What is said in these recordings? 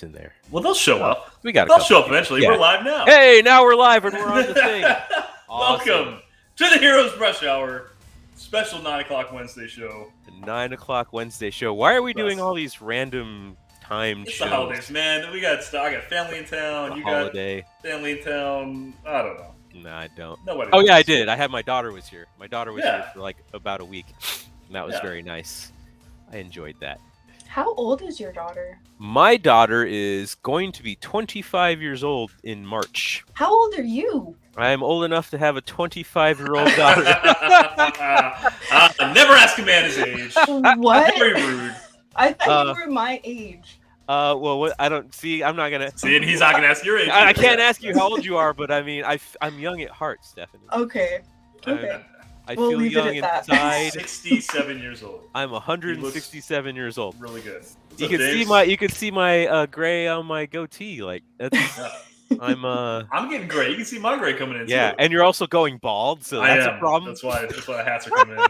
lives in there. Well, they'll show up. They'll show up eventually. Yeah. We're live now. Hey, now we're live and we're on the thing. Awesome. Welcome to the Heroes Rush Hour special 9 o'clock Wednesday show. The 9 o'clock Wednesday show. Why are we doing all these random timed shows? It's the holidays, man. I got family in town. You holiday. Got family in town. I don't know. No, I don't. Nobody. Oh yeah, I did. I had my daughter was here. My daughter was here for like about a week, and that was very nice. I enjoyed that. How old is your daughter? My daughter is going to be 25 years old in March. How old are you? I'm old enough to have a 25-year-old daughter. Never ask a man his age. What? Very rude. I thought you were my age. Well, what, I don't see. I'm not gonna. See, and he's not gonna ask your age. I can't ask you how old you are, but I mean, I'm young at heart, Stephanie. Okay. Okay. I feel young inside. 67 years old. I'm 167 years old. Really good. You can see my gray on my goatee. Like that's. I'm getting gray. You can see my gray coming in. Yeah, too. And you're also going bald, so that's a problem. That's why the hats are coming in.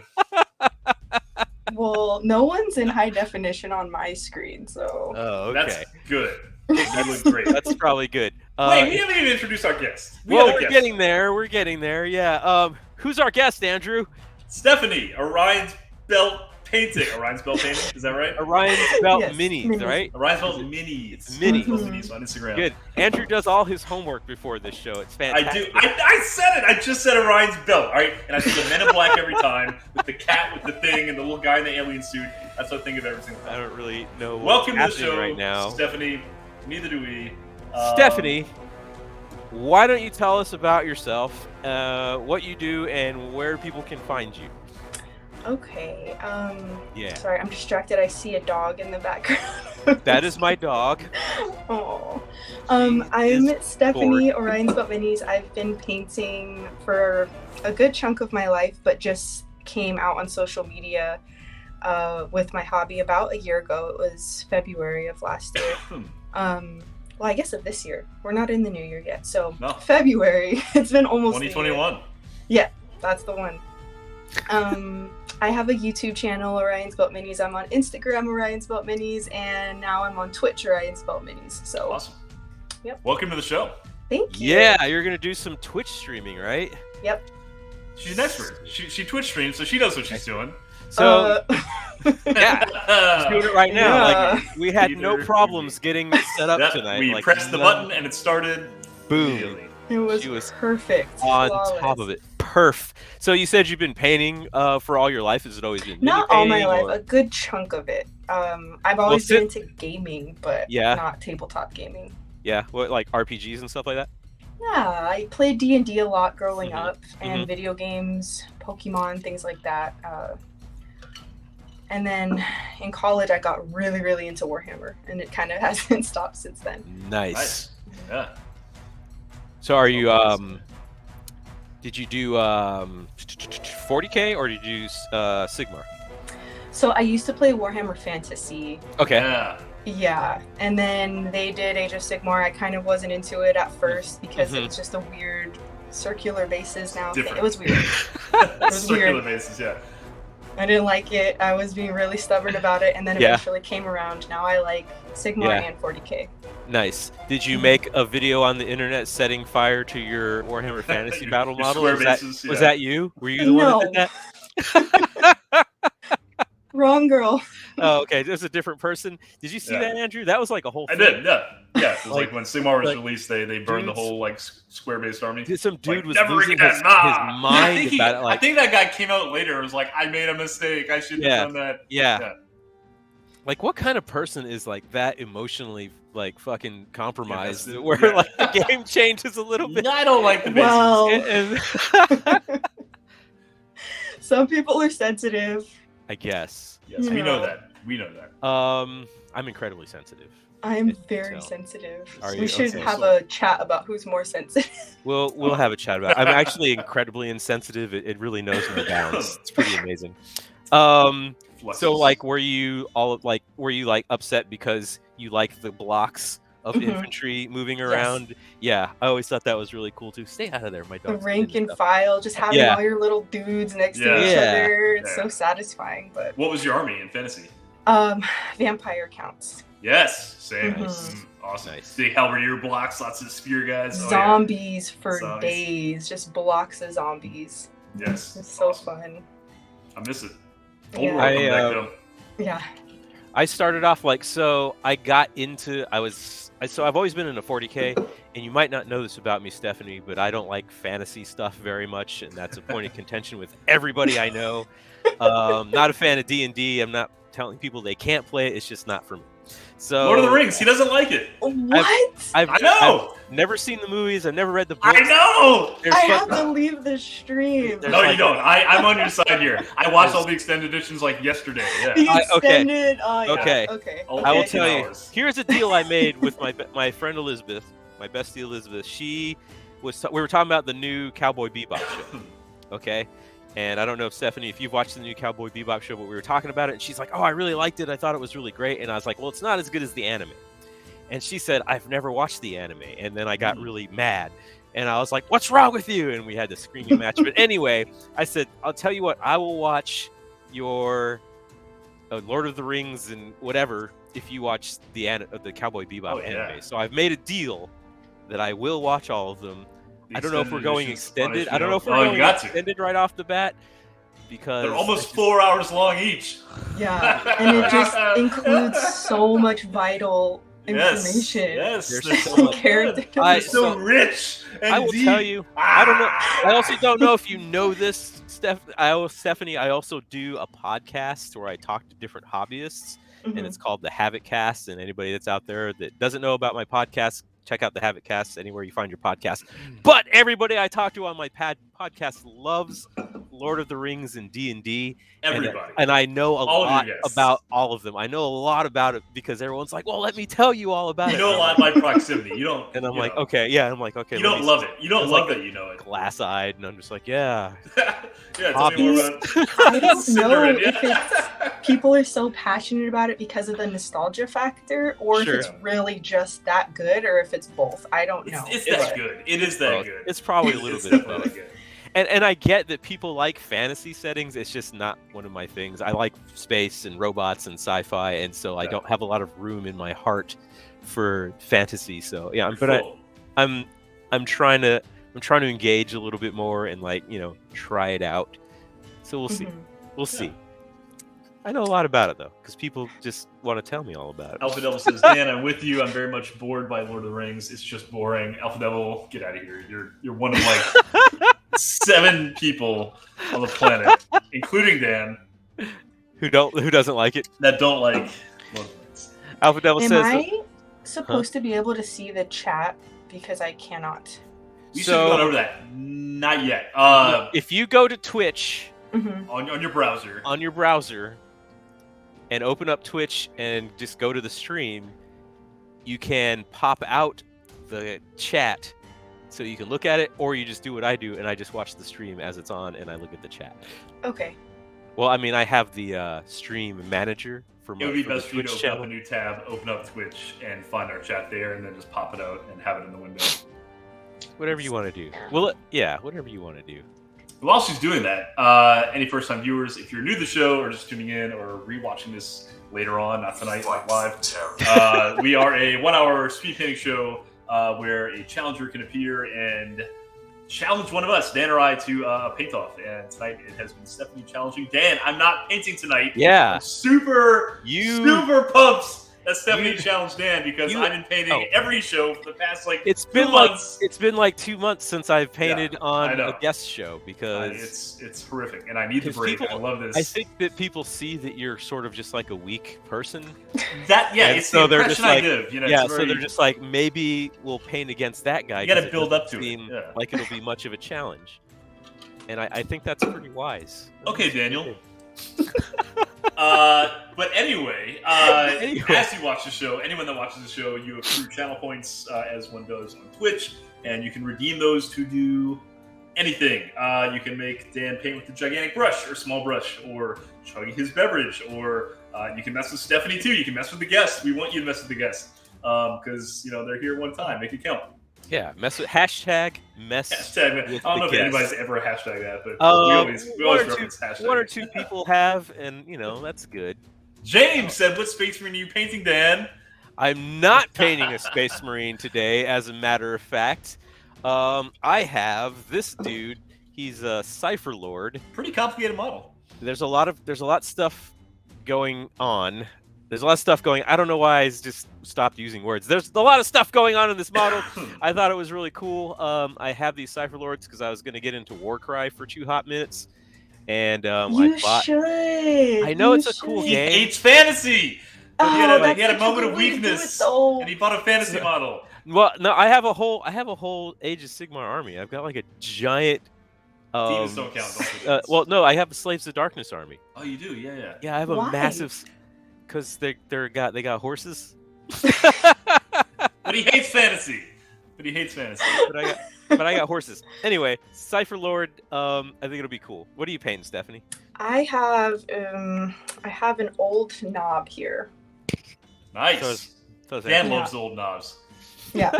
Well, no one's in high definition on my screen, so. Oh, okay. That's good. You look great. That's probably good. Wait, we haven't even introduced our guest. We're getting there. We're getting there. Yeah. Who's our guest, Andrew? Stephanie, Orion's Belt Painting. Orion's Belt Painting, is that right? Orion's Belt Minis, right? Orion's Belt Minis. It's Minis. Minis on Instagram. Good. Andrew does all his homework before this show. It's fantastic. I do. I said it. I just said Orion's Belt, all right? And I think the Men in Black every time, with the cat with the thing and the little guy in the alien suit. That's what I think of every single time. I don't really know what's happening to the show right now. Stephanie. Neither do we. Stephanie, why don't you tell us about yourself, what you do, and where people can find you? Okay. Yeah. Sorry, I'm distracted. I see a dog in the background. That is my dog. Oh. I'm Stephanie, Orion's Belt Minis. I've been painting for a good chunk of my life, but just came out on social media with my hobby about a year ago. It was February of last year. Well, I guess of this year. We're not in the new year yet, so no. February. It's been almost 2021. Yeah, that's the one. I have a YouTube channel, Orion's Belt Minis. I'm on Instagram, Orion's Belt Minis, and now I'm on Twitch, Orion's Belt Minis. So awesome. Yep. Welcome to the show. Thank you. Yeah, you're gonna do some Twitch streaming, right? Yep. She's an expert. She Twitch streams, so she knows what she's doing. So yeah, she's doing it right now. Yeah. Like we had no problems getting set up tonight. We pressed the button and it started. Boom. It was perfect. On flawless. top of it. Perf. So you said you've been painting for all your life. Has it always been not all my life, a good chunk of it. I've always been into gaming, but not tabletop gaming. Yeah, what, like RPGs and stuff like that? Yeah, I played D&D a lot growing up, and video games, Pokemon, things like that. And then in college, I got really, really into Warhammer, and it kind of hasn't stopped since then. Nice. Yeah. So are you, did you do 40K or did you do Sigmar? So I used to play Warhammer Fantasy. Okay. Yeah, and then they did Age of Sigmar. I kind of wasn't into it at first because it was just a weird circular bases now. It was weird. It was circular weird. bases, yeah. I didn't like it. I was being really stubborn about it, and then eventually came around. Now I like Sigmar and 40K. Nice. Did you make a video on the internet setting fire to your Warhammer Fantasy battle model? Was that you? Were you the one that did that? Wrong girl. Oh, okay. There's a different person. Did you see that, Andrew? That was like a whole thing. I did, yeah. Yeah, it was like when Sigmar was released, they burned the whole like square-based army. Some dude was never losing again, his mind about it. Like, I think that guy came out later and was like, I made a mistake. I shouldn't have done that. Yeah. Like, what kind of person is like that emotionally like fucking compromised where like the game changes a little bit? I don't like the basics. Well, some people are sensitive. I guess. Yes, we know that. We know that. I'm incredibly sensitive. I'm very sensitive. We should have a chat about who's more sensitive. We'll have a chat about it. I'm actually incredibly insensitive. It really knows no bounds. It's pretty amazing. So like, were you upset because you like the blocks of infantry moving around? Yes. Yeah, I always thought that was really cool too. Stay out of there, my dog. The rank and file, just having all your little dudes next to each other. It's so satisfying. But what was your army in fantasy? Vampire counts. Yes, same. Awesome. Nice. Big halberdier blocks, lots of spear guys. Zombies for Zombies. days, just blocks of zombies. Yes. It's so Awesome. fun. I miss it. Yeah. Old world, come back though. Yeah. I started off so I got into so I've always been in a 40K, and you might not know this about me, Stephanie, but I don't like fantasy stuff very much, and that's a point of contention with everybody I know. Not a fan of D&D. I'm not telling people they can't play it. It's just not for me. So Lord of the Rings, he doesn't like it. What? I know. I've never seen the movies. I've never read the books. I know. I have to leave the stream. No, you don't. I'm on your side here. I watched all the extended editions like yesterday. Yeah. The okay. extended. Yeah. Okay. Okay. Oh, I will Okay. tell you. hours. Here's a deal I made with my friend Elizabeth, my bestie Elizabeth. She was. We were talking about the new Cowboy Bebop show. Okay. And I don't know if Stephanie, if you've watched the new Cowboy Bebop show, but we were talking about it, and she's like, "Oh, I really liked it. I thought it was really great." And I was like, "Well, it's not as good as the anime." And she said, "I've never watched the anime." And then I got really mad, and I was like, "What's wrong with you?" And we had this screaming match. But anyway, I said, "I'll tell you what. I will watch your Lord of the Rings and whatever if you watch the Cowboy Bebop anime." So I've made a deal that I will watch all of them. I don't know if we're going extended. I don't know if we're going extended right off the bat, because they're almost 4 hours long each. Yeah, and it just includes so much vital information. Yes, There's so so much. Character. It's so rich. And I will deep. tell you. I don't know. I also don't know if you know this, Stephanie. I also do a podcast where I talk to different hobbyists, and it's called the Havoc Cast. And anybody that's out there that doesn't know about my podcast, check out the Havoc Cast anywhere you find your podcast. But everybody I talk to on my podcast loves Lord of the Rings and D&D. Everybody. And I know a lot your guests. about all of them. I know a lot about it because everyone's like, "Well, let me tell you all about it." You know a lot by proximity. You don't. And I'm like, know. "Okay, yeah." I'm like, "Okay." You don't love it. You don't It's love like that you know it. Glass-eyed, and I'm just like, "Yeah." Yeah, tell me more about it. I don't know Cinderin, if it's people are so passionate about it because of the nostalgia factor, or Sure. if it's really just that good, or if it's both. I don't know. It's that good. It is that good. It's probably a little It's bit of definitely both. good. And I get that people like fantasy settings. It's just not one of my things. I like space and robots and sci-fi, and so I don't have a lot of room in my heart for fantasy. So yeah, I'm trying to engage a little bit more and try it out. So we'll see. We'll see. I know a lot about it though, because people just want to tell me all about it. Alpha Devil says, "Dan, I'm with you. I'm very much bored by Lord of the Rings. It's just boring." Alpha Devil, get out of here. You're one of like 7 people on the planet, including Dan, who doesn't like it, that don't like Lord of the Rings. Alpha Devil Am says. I supposed to be able to see the chat because I cannot? We should have gone over that. Not yet. If you go to Twitch On your browser. And open up Twitch and just go to the stream, you can pop out the chat so you can look at it, or you just do what I do and I just watch the stream as it's on and I look at the chat. Okay. Well, I mean, I have the stream manager for my It would be best for you to Twitch open channel. up a new tab, open up Twitch, and find our chat there, and then just pop it out and have it in the window. Whatever you want to do. Well, yeah, whatever you want to do. While she's doing that, any first-time viewers, if you're new to the show or just tuning in or rewatching this later on, not tonight, like live, we are a 1-hour speed painting show where a challenger can appear and challenge one of us, Dan or I, to a paint-off. And tonight it has been Stephanie challenging Dan. I'm not painting tonight. Yeah. I'm super pumped that Stephanie challenged Dan because I've been painting every show for the past it's 2 been months. It's been like 2 months since I've painted on know. a guest show because it's horrific, and I need the break. I love this. I think that people see that you're sort of just like a weak person. It's so the they're impression just I like, give. So they're just like, maybe we'll paint against that guy. You got to build up to seem it. Yeah. like it'll be much of a challenge, and I think that's pretty wise. Okay, Daniel. But anyway, as you watch the show, anyone that watches the show, you accrue channel points as one does on Twitch, and you can redeem those to do anything. You can make Dan paint with a gigantic brush or small brush, or chug his beverage, or you can mess with Stephanie too. You can mess with the guests. We want you to mess with the guests because they're here one time. Make it count. Yeah, mess with hashtag mess. Hashtag. With I don't know the if guests. anybody's ever hashtagged that, but we always reference hashtag. One or two people have, and that's good. James said, "What space marine are you painting, Dan?" I'm not painting a Space Marine today, as a matter of fact. I have this dude. He's a Cypher Lord. Pretty complicated model. There's a lot of stuff going on. There's a lot of stuff going. I don't know why I just stopped using words. There's a lot of stuff going on in this model. I thought it was really cool. I have these Cypher Lords because I was going to get into Warcry for 2 hot minutes, and you should. I know it's a cool He game. hates fantasy. Oh, He had a moment of weakness, and he bought a fantasy model. Well, no, I have a whole Age of Sigmar army. I've got like a giant. Demons don't count. Well, no, I have a Slaves of Darkness army. Oh, you do, yeah. Yeah, I have a massive. Because they got horses. But he hates fantasy. But I got horses. Anyway, Cypher Lord. I think it'll be cool. What are you painting, Stephanie? I have an old knob here. Nice. Dan loves old knobs. Yeah.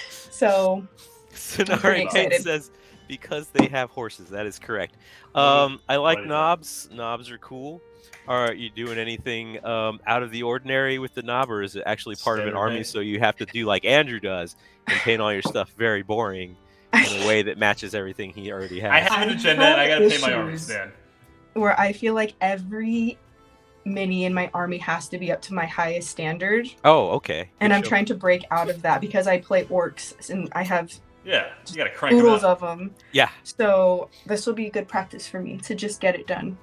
So Sonari Kate says because they have horses. That is correct. I like knobs. Knobs are cool. Are you doing anything out of the ordinary with the knob, or is it actually part of an army? So you have to do like Andrew does and paint all your stuff very boring in a way that matches everything he already has. I have an agenda, and I gotta pay my armies, man. Where I feel like every mini in my army has to be up to my highest standard. Oh, okay. And I'm trying to break out of that because I play orcs and I have you gotta crank oodles of them. Yeah. So this will be good practice for me to just get it done.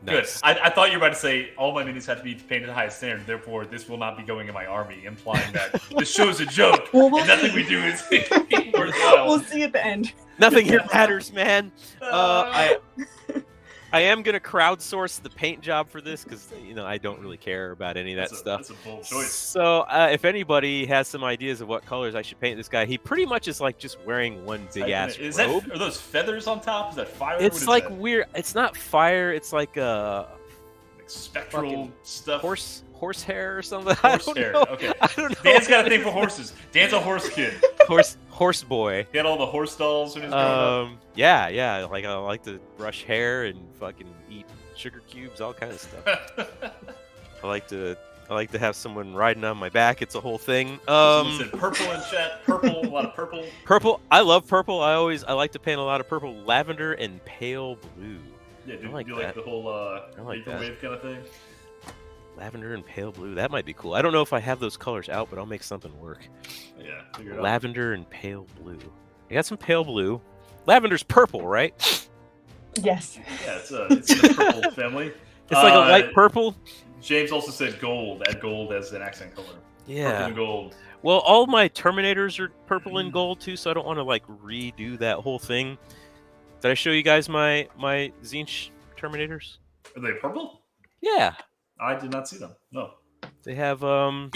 Nice. Good. I thought you were about to say all my minis have to be painted to the highest standard, therefore this will not be going in my army, implying that the show's a joke and nothing we do is worthwhile. We'll see at the end. Nothing here matters, man. I am gonna crowdsource the paint job for this because I don't really care about any of that stuff. That's a bold choice. So if anybody has some ideas of what colors I should paint this guy, he pretty much is like just wearing one big ass robe. Are those feathers on top? Is that fire? It's like weird. It's not fire. It's like like spectral stuff. Horse hair or something. Hair. Okay. I don't know. Dan's got a thing for horses. Dan's a horse kid. Horse boy. He had all the horse dolls when he was growing up. Yeah. Like I like to brush hair and fucking eat sugar cubes, all kinds of stuff. I like to have someone riding on my back. It's a whole thing. Someone said purple in chat. Purple, a lot of purple. Purple. I love purple. I like to paint a lot of purple, lavender, and pale blue. Yeah, do you like the whole wave kind of thing? Lavender and pale blue. That might be cool. I don't know if I have those colors out, but I'll make something work. Yeah, figure it out. Lavender and pale blue. I got some pale blue. Lavender's purple, right? Yes. Yeah, it's in the purple family. It's like a light purple. James also said gold. Add gold as an accent color. Yeah. Purple and gold. Well, all my Terminators are purple and gold too, so I don't want to like redo that whole thing. Did I show you guys my Zinch Terminators? Are they purple? Yeah. I did not see them. No. They have so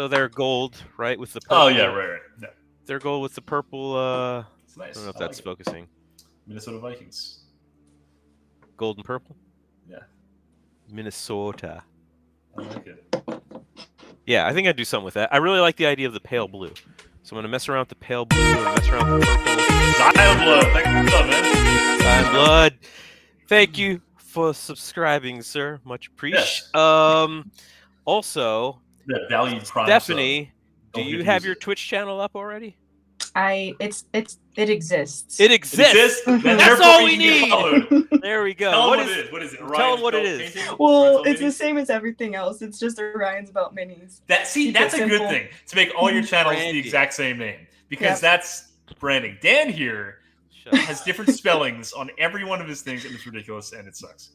they're gold, right? With the purple. Oh yeah, right. Yeah. They're gold with the purple. It's nice. I don't know if that's focusing. Minnesota Vikings. Gold and purple. Yeah. Minnesota. I like it. Yeah, I think I'd do something with that. I really like the idea of the pale blue. So I'm gonna mess around with the pale blue and mess around with the purple. Zion Blood. Thank you, man. Zion Blood. Thank you for subscribing, sir. Much appreciated. Yes. Also, that valued Prime Stephanie, do you have your Twitch channel up already? It exists. It exists. That's all we need. There we go. Tell them what is it? Tell them what it is. Well, it's the same as everything else. It's just Orion's Belt Minis. That's a good thing to make all your channels the exact same name because that's branding. Dan here has different spellings on every one of his things, and it's ridiculous and it sucks.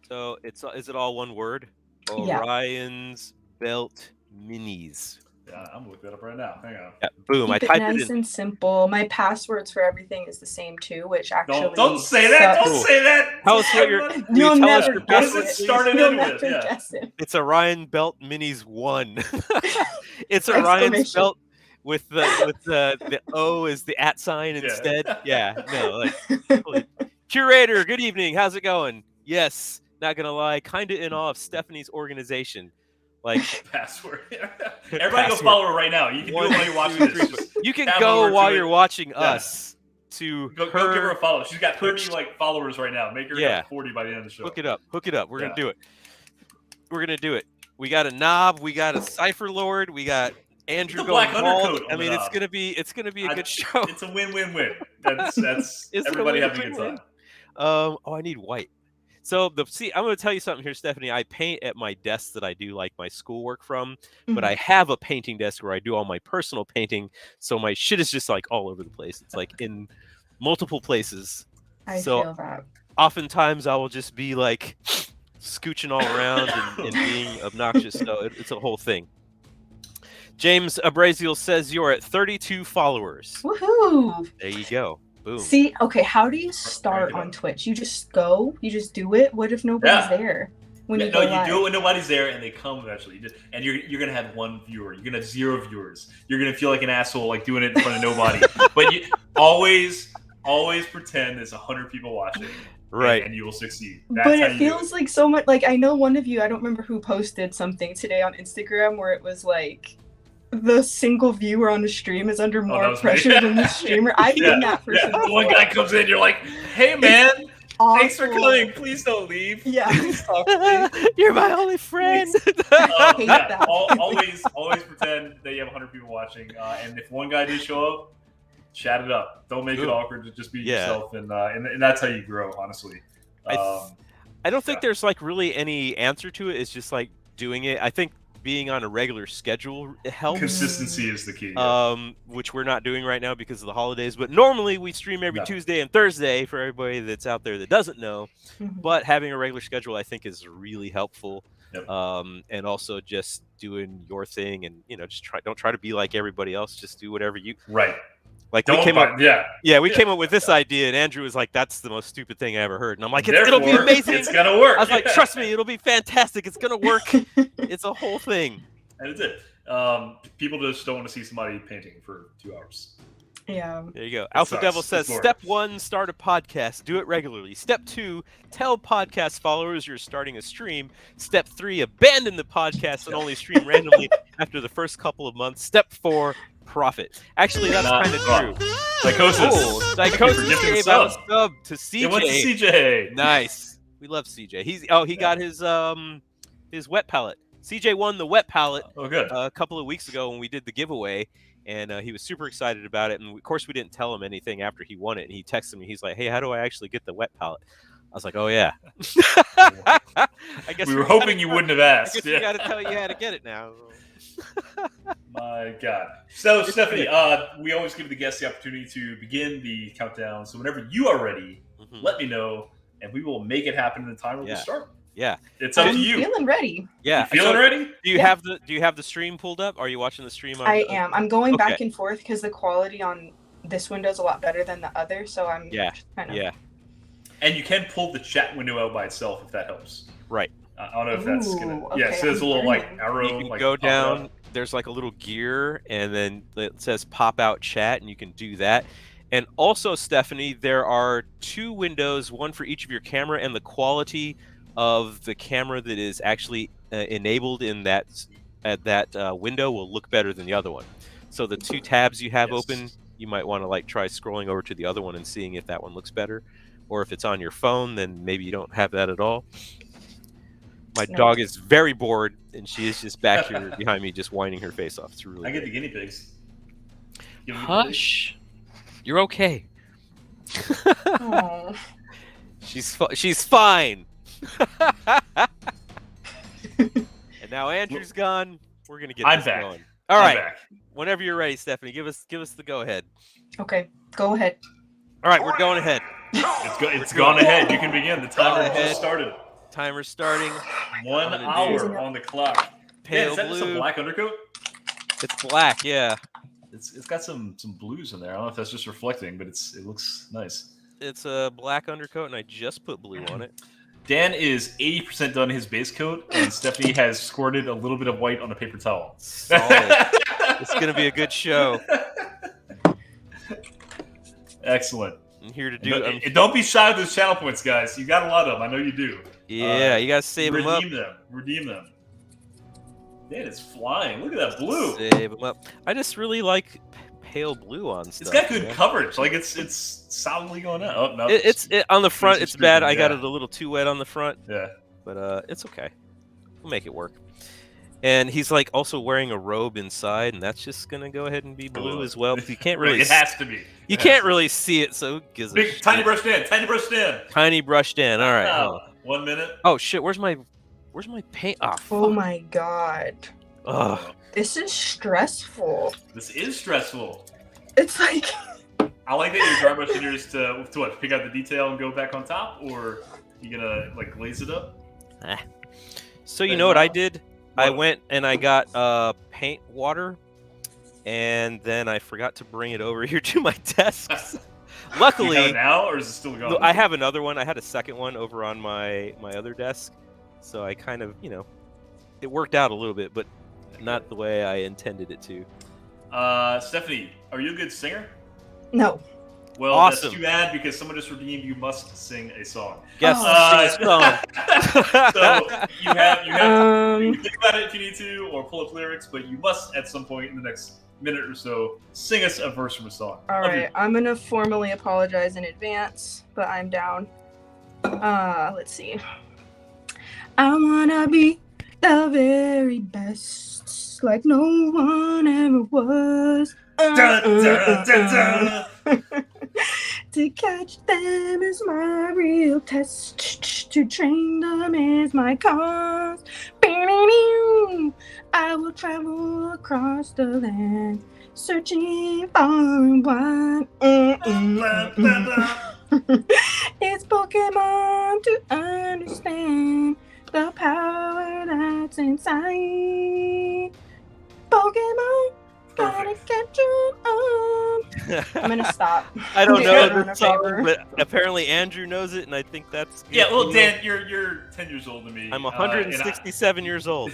So is it all one word? Yeah. Orion's Belt Minis. Yeah, I'm gonna look that up right now. Hang on. Yeah, boom! Keep I typed nice it in. and simple. My passwords for everything is the same too, which actually don't say that. sucks. Don't say that. Tell us what your. You'll never guess it. Started You'll in with. never Yeah. guess it. It's Orion Belt Minis 1. It's Orion's Belt with the O is the @ sign instead. Yeah. No. Like, Curator, good evening. How's it going? Yes. Not gonna lie, kind of in awe of Stephanie's organization. Like password. Everybody go follow her right now. You can do it while you're watching this. You can go while you're watching us to go give her a follow. She's got 30 followers right now. Make her 40 by the end of the show. Hook it up. We're gonna do it. We're gonna do it. We got a knob. We got a Cipher Lord. We got Andrew The black going bald. undercoat on I mean, the it's knob. gonna be a good show. It's a win-win-win. That's Is it a everybody having a good win-win-win? time. Oh, I need white. So I'm going to tell you something here, Stephanie. I paint at my desk that I do like my schoolwork from, but I have a painting desk where I do all my personal painting. So my shit is just like all over the place. It's like in multiple places. I feel that. Oftentimes I will just be like scooching all around and being obnoxious. So it's a whole thing. James Abraziel says you're at 32 followers. Woohoo! There you go. Boom. See, okay, how do you start on Twitch? You just go? You just do it? What if nobody's there? When you do it when nobody's there, and they come eventually. And you're gonna have one viewer. You're gonna have 0 viewers. You're gonna feel like an asshole, like doing it in front of nobody. But you always pretend there's 100 people watching, right? And you will succeed. But it feels like so much. Like I know one of you. I don't remember who posted something today on Instagram where it was like, the single viewer on the stream is under more pressure than the streamer. I've been that person. The one guy comes in, you're like, "Hey man, thanks for coming. Please don't leave. Yeah, please talk to me. You're my only friend." I hate that. Always pretend that you have 100 people watching, and if one guy did show up, chat it up. Don't make it awkward. Just be yourself, and that's how you grow. Honestly, I don't think there's like really any answer to it. It's just like doing it. I think being on a regular schedule helps. Consistency is the key. Which we're not doing right now because of the holidays. But normally we stream every Tuesday and Thursday for everybody that's out there that doesn't know. But having a regular schedule, I think, is really helpful. Yep. And also just doing your thing, and just don't try to be like everybody else. Just do whatever you Like we came up with this idea, and Andrew was like, "That's the most stupid thing I ever heard." And I'm like, "It'll be amazing. It's gonna work." I was like, "Trust me, it'll be fantastic. It's gonna work." It's a whole thing. And it's it. People just don't want to see somebody painting for 2 hours. Yeah. There you go. Alpha Devil says, "Step 1, start a podcast. Do it regularly. Step 2, tell podcast followers you're starting a stream. Step 3, abandon the podcast and only stream randomly after the first couple of months. Step 4, profit." Actually, that's kind of true. Psychosis. Psychosis gave out a sub to CJ. It went to CJ. Nice. We love CJ. He got his wet palette. CJ won the wet palette a couple of weeks ago when we did the giveaway, and he was super excited about it. And of course, we didn't tell him anything after he won it. And he texted me. He's like, "Hey, how do I actually get the wet palette?" I was like, "Oh yeah." I guess we were hoping you wouldn't have asked. I guess we got to tell you how to get it now. My God. So, Stephanie, we always give the guests the opportunity to begin the countdown. So whenever you are ready, let me know, and we will make it happen in the time where we start. Yeah, it's up to you. Feeling ready. Yeah, you feeling ready? Do you have the stream pulled up? Are you watching the stream? I am. I'm going back and forth because the quality on this window is a lot better than the other. So I'm kind of And you can pull the chat window out by itself if that helps. Right. I don't know if that's gonna. Okay, so there's a little arrow. You can go down. There's like a little gear, and then it says pop out chat, and you can do that. And also, Stephanie, there are 2 windows, one for each of your camera, and the quality of the camera that is actually enabled in that window will look better than the other one. So the 2 tabs you have open, you might want to like try scrolling over to the other one and seeing if that one looks better, or if it's on your phone, then maybe you don't have that at all. My dog is very bored, and she is just back here behind me, just whining her face off. It's really. I get the guinea pigs. Hush, you're okay. She's fine. And now Andrew's gone. We're gonna get this going. All right. Back. Whenever you're ready, Stephanie, give us the go ahead. Okay, go ahead. All right, we're going ahead. It's gone ahead. You can begin. The timer just started. Timer's starting. 1 hour on the clock. Pale is that blue. Some black undercoat? It's black, yeah. It's got some blues in there. I don't know if that's just reflecting, but it looks nice. It's a black undercoat, and I just put blue on it. Dan is 80% done his base coat, and Stephanie has squirted a little bit of white on a paper towel. Solid. It's going to be a good show. Excellent. I'm here to do. Don't be shy of those channel points, guys. You got a lot of them. I know you do. Yeah, you got to save them up. Redeem them. Man, it's flying. Look at that blue. Save them up. I just really like pale blue on stuff. It's got good coverage. Like it's solidly going out. Oh, no, it's on the front. It's bad. I got it a little too wet on the front. Yeah, but it's okay. We'll make it work. And he's like also wearing a robe inside, and that's just gonna go ahead and be blue as well. You can't Right, really. it has to be. You can't really see it, so who gives a Big shit? tiny brushed in. Tiny brushed in. Tiny brushed in. All right. Wow. 1 minute. Oh shit! Where's my paint? Oh, Oh my god. Ugh. This is stressful. This is stressful. It's like I like that you're dry brushing yours to what? Pick out the detail and go back on top, or you gonna like glaze it up? So you know what I did? I What? went and I got paint water, and then I forgot to bring it over here to my desk. Do you Luckily, have it now, or is it still going? no, I have another one. I had a second one over on my other desk, so I kind of, it worked out a little bit, but not the way I intended it to. Stephanie, are you a good singer? no. Well, Awesome. that's too bad because someone just redeemed. You must sing a song. Guess So you Um, you can think about it if you need to, or pull up lyrics, but you must at some point in the next minute or so sing us a verse from a song. All Love you. right, I'm gonna formally apologize in advance, but I'm down. Let's see. I wanna be the very best, like no one ever was. Dun, dun, dun, dun. To catch them is my real test. To train them is my cause. I will travel across the land, searching far and wide. It's Pokemon to understand the power that's inside. Pokemon, gotta Perfect. catch 'em all. I'm gonna stop. I don't Yeah, know run the a song, favor. but apparently Andrew knows it, and I think that's good. Yeah, well, Dan, you're 10 years older than me. I'm 167 years old.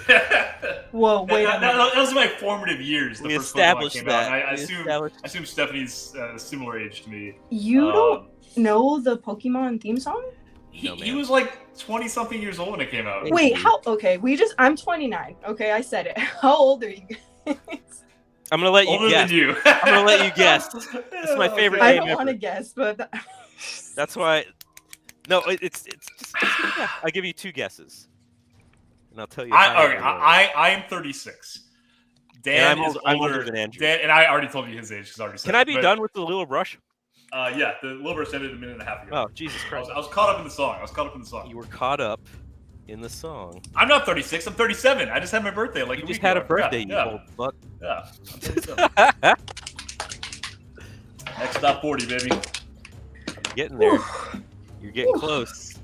Whoa, wait a minute. That was my formative years. The We first Pokemon established came that. out. And I We assume established- Stephanie's a similar age to me. You don't know the Pokemon theme song? He, No, he man. was like 20 something years old when it came out. Thank Wait, you. how? Okay, I'm 29. Okay, I said it. How old are you guys? I'm gonna let you Older guess. than you. I'm gonna let you guess. It's my favorite I game don't want to ever. guess, but That's why. No, it's just yeah. I'll give you two guesses, and I'll tell you. I am 36. Dan And is I'm older than Andrew. Dan, and I already told you his age because I already said. Can I be it, done with the little brush? Yeah, the little burst ended a minute and a half ago. Oh, Jesus I Christ! was caught up in the song. You were caught up in the song. I'm not 36. I'm 37. I just had my birthday. Like You a just week had a ago. I forgot. birthday, you Yeah, old fuck. yeah. I'm 37. Next top 40, baby. Getting there. You're getting close.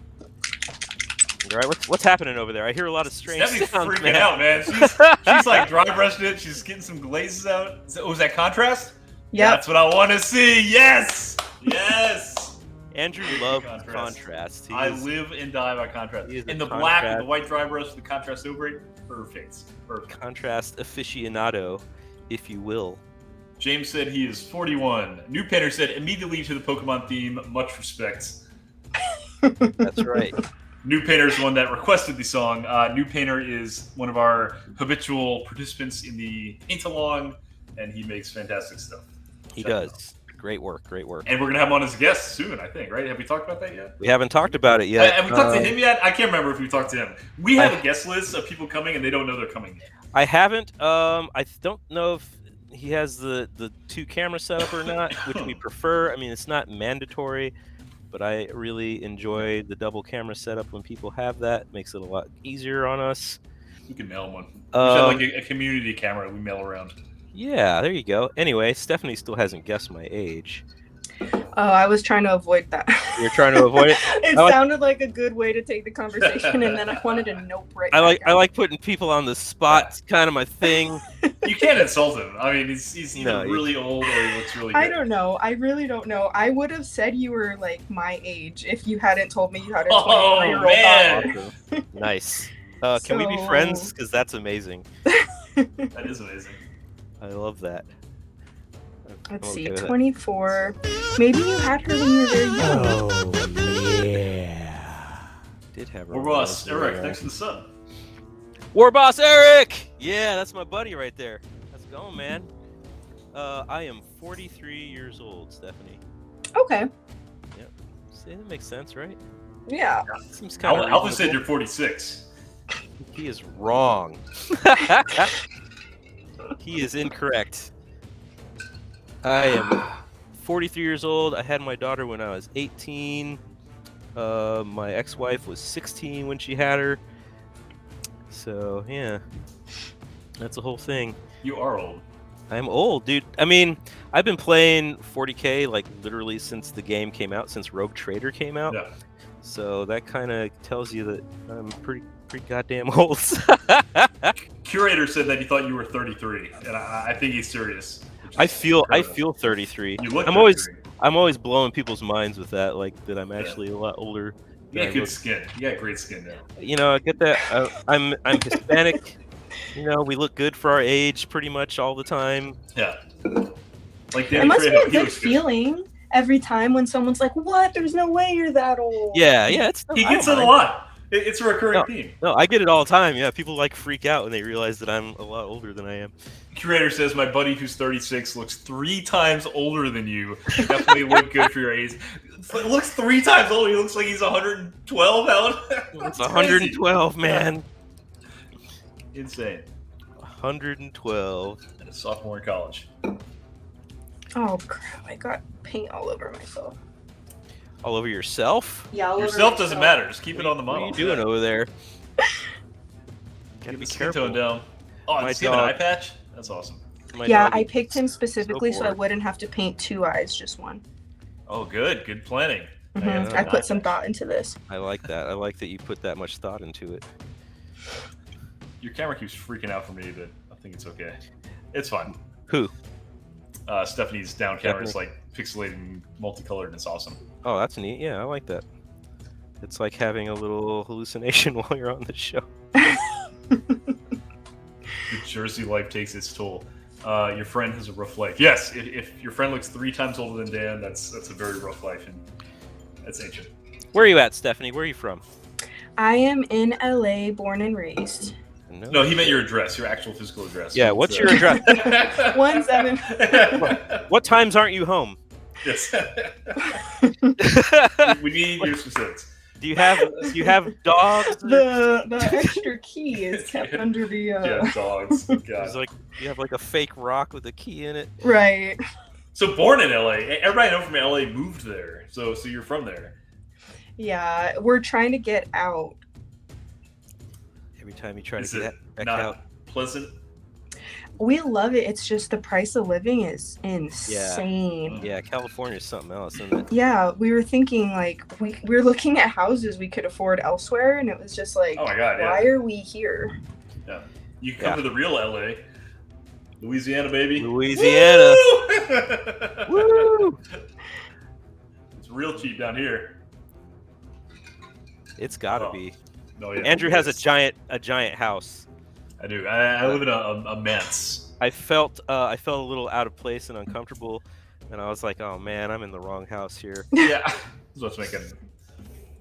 All right, what's happening over there? I hear a lot of strange Stephanie's sounds, freaking man. out, man. She's like dry brushing it. She's getting some glazes out. Was that contrast? yeah. That's what I want to see. Yes, yes. Andrew loves Contrast. contrast. He I is- live and die by contrast. he is a In the black with contrast- the white dry brush with the contrast over it. Perfect. Perfect. contrast aficionado, if you will. James said he is 41. New Painter said immediately to the Pokemon theme. Much respect. That's right. New Painter is the one that requested the song. New Painter is one of our habitual participants in the Paint Along, and he makes fantastic stuff. He Check him out. does. Great work. Great work. And we're going to have him on as a guest soon, I think, right? Have we talked about that yet? We haven't talked about it yet. Have we talked to him yet? I can't remember if we talked to him. We have a guest list of people coming, and they don't know they're coming yet. I haven't. I don't know if he has the two camera setup or not, which we prefer. I mean, it's not mandatory, but I really enjoy the double camera setup when people have that. It makes it a lot easier on us. We can mail him one. We should have Um, like a community camera we mail around. Yeah, there you go. Anyway, Stephanie still hasn't guessed my age. Oh, I was trying to avoid that. You're trying to avoid it? It I like- sounded like a good way to take the conversation, and then I wanted to nope right. I back out. like putting people on the spot. It's kind of my thing. You can't insult him. I mean, he's either No, really old or he looks really good. I don't know. I really don't know. I would have said you were like my age if you hadn't told me you had a Oh, 23-year-old man. daughter. Awesome. Nice. Can we be So- friends? Because that's amazing. That is amazing. I love that. Let's I'm see, okay with it. 24. Maybe you had her when you were very young. Oh yeah. Did have her. War when I Boss, was very Eric, young. thanks for the sub. War Boss Eric. Yeah, that's my buddy right there. Let's go, man. I am 43 years old, Stephanie. Okay. See, that makes sense, right? Yeah. Seems kind of Alpha said you're 46. He is wrong. He is incorrect. I am 43 years old. I had my daughter when I was 18. My ex-wife was 16 when she had her. So, yeah. That's the whole thing. You are old. I'm old, dude. I mean, I've been playing 40K like literally since the game came out, since Rogue Trader came out. Yeah. So that kind of tells you that I'm pretty goddamn old. Curator said that he thought you were 33, and I think he's serious. I feel 33. You look I'm 33. always blowing people's minds with that, like that I'm actually a lot older. You got good skin. You got great skin now. You know, I get that. I'm Hispanic. You know, we look good for our age pretty much all the time. Yeah. Like it must be a good feeling every time when someone's like, "What? There's no way you're that old." Yeah. He gets it a lot. It's a recurring theme. No, I get it all the time. Yeah, people like freak out when they realize that I'm a lot older than I am. Curator says my buddy who's 36 looks 3 times older than you. Definitely look good for your age. Looks 3 times older. He looks like he's 112 out. It's 112, man. Insane. 112. And a sophomore in college. Oh crap! I got paint all over myself. All over yourself? Yeah, all yourself doesn't matter. Just keep it on the model. What are you doing over there? Gotta be careful. Down. Oh, My see an eye patch? That's awesome. I picked him specifically so I wouldn't have to paint 2 eyes, just one. Oh, good. Good planning. Mm-hmm. I put some thought into this. I like that. I like that you put that much thought into it. Your camera keeps freaking out for me, but I think it's okay. It's fine. Who? Stephanie's down camera is like pixelated and multicolored, and it's awesome. Oh, that's neat. Yeah, I like that. It's like having a little hallucination while you're on the show. The Jersey life takes its toll. Your friend has a rough life. Yes, if your friend looks 3 times older than Dan, that's a very rough life, and that's ancient. Where are you at, Stephanie? Where are you from? I am in LA, born and raised. No, he meant your address, your actual physical address. Yeah, what's your address? 17. What times aren't you home? Yes. We need your specifics. Do you have dogs? The extra key is kept under the. Yeah, dogs. God. It's like you have like a fake rock with a key in it. Right. So born in LA. Everybody I know from LA moved there. So you're from there. Yeah, we're trying to get out. Every time you try to get back not out. Pleasant. We love it. It's just the price of living is insane. Yeah, California's something else, isn't it? Yeah, we were thinking like we were looking at houses we could afford elsewhere, and it was just like, oh my God, why are we here? Yeah, you come to the real LA, Louisiana, baby. Louisiana. Woo! It's real cheap down here. It's gotta be. No, yeah, Andrew has a giant house. I do. I live in a manse. I felt a little out of place and uncomfortable, and I was like, "Oh man, I'm in the wrong house here." Yeah, I was about to make an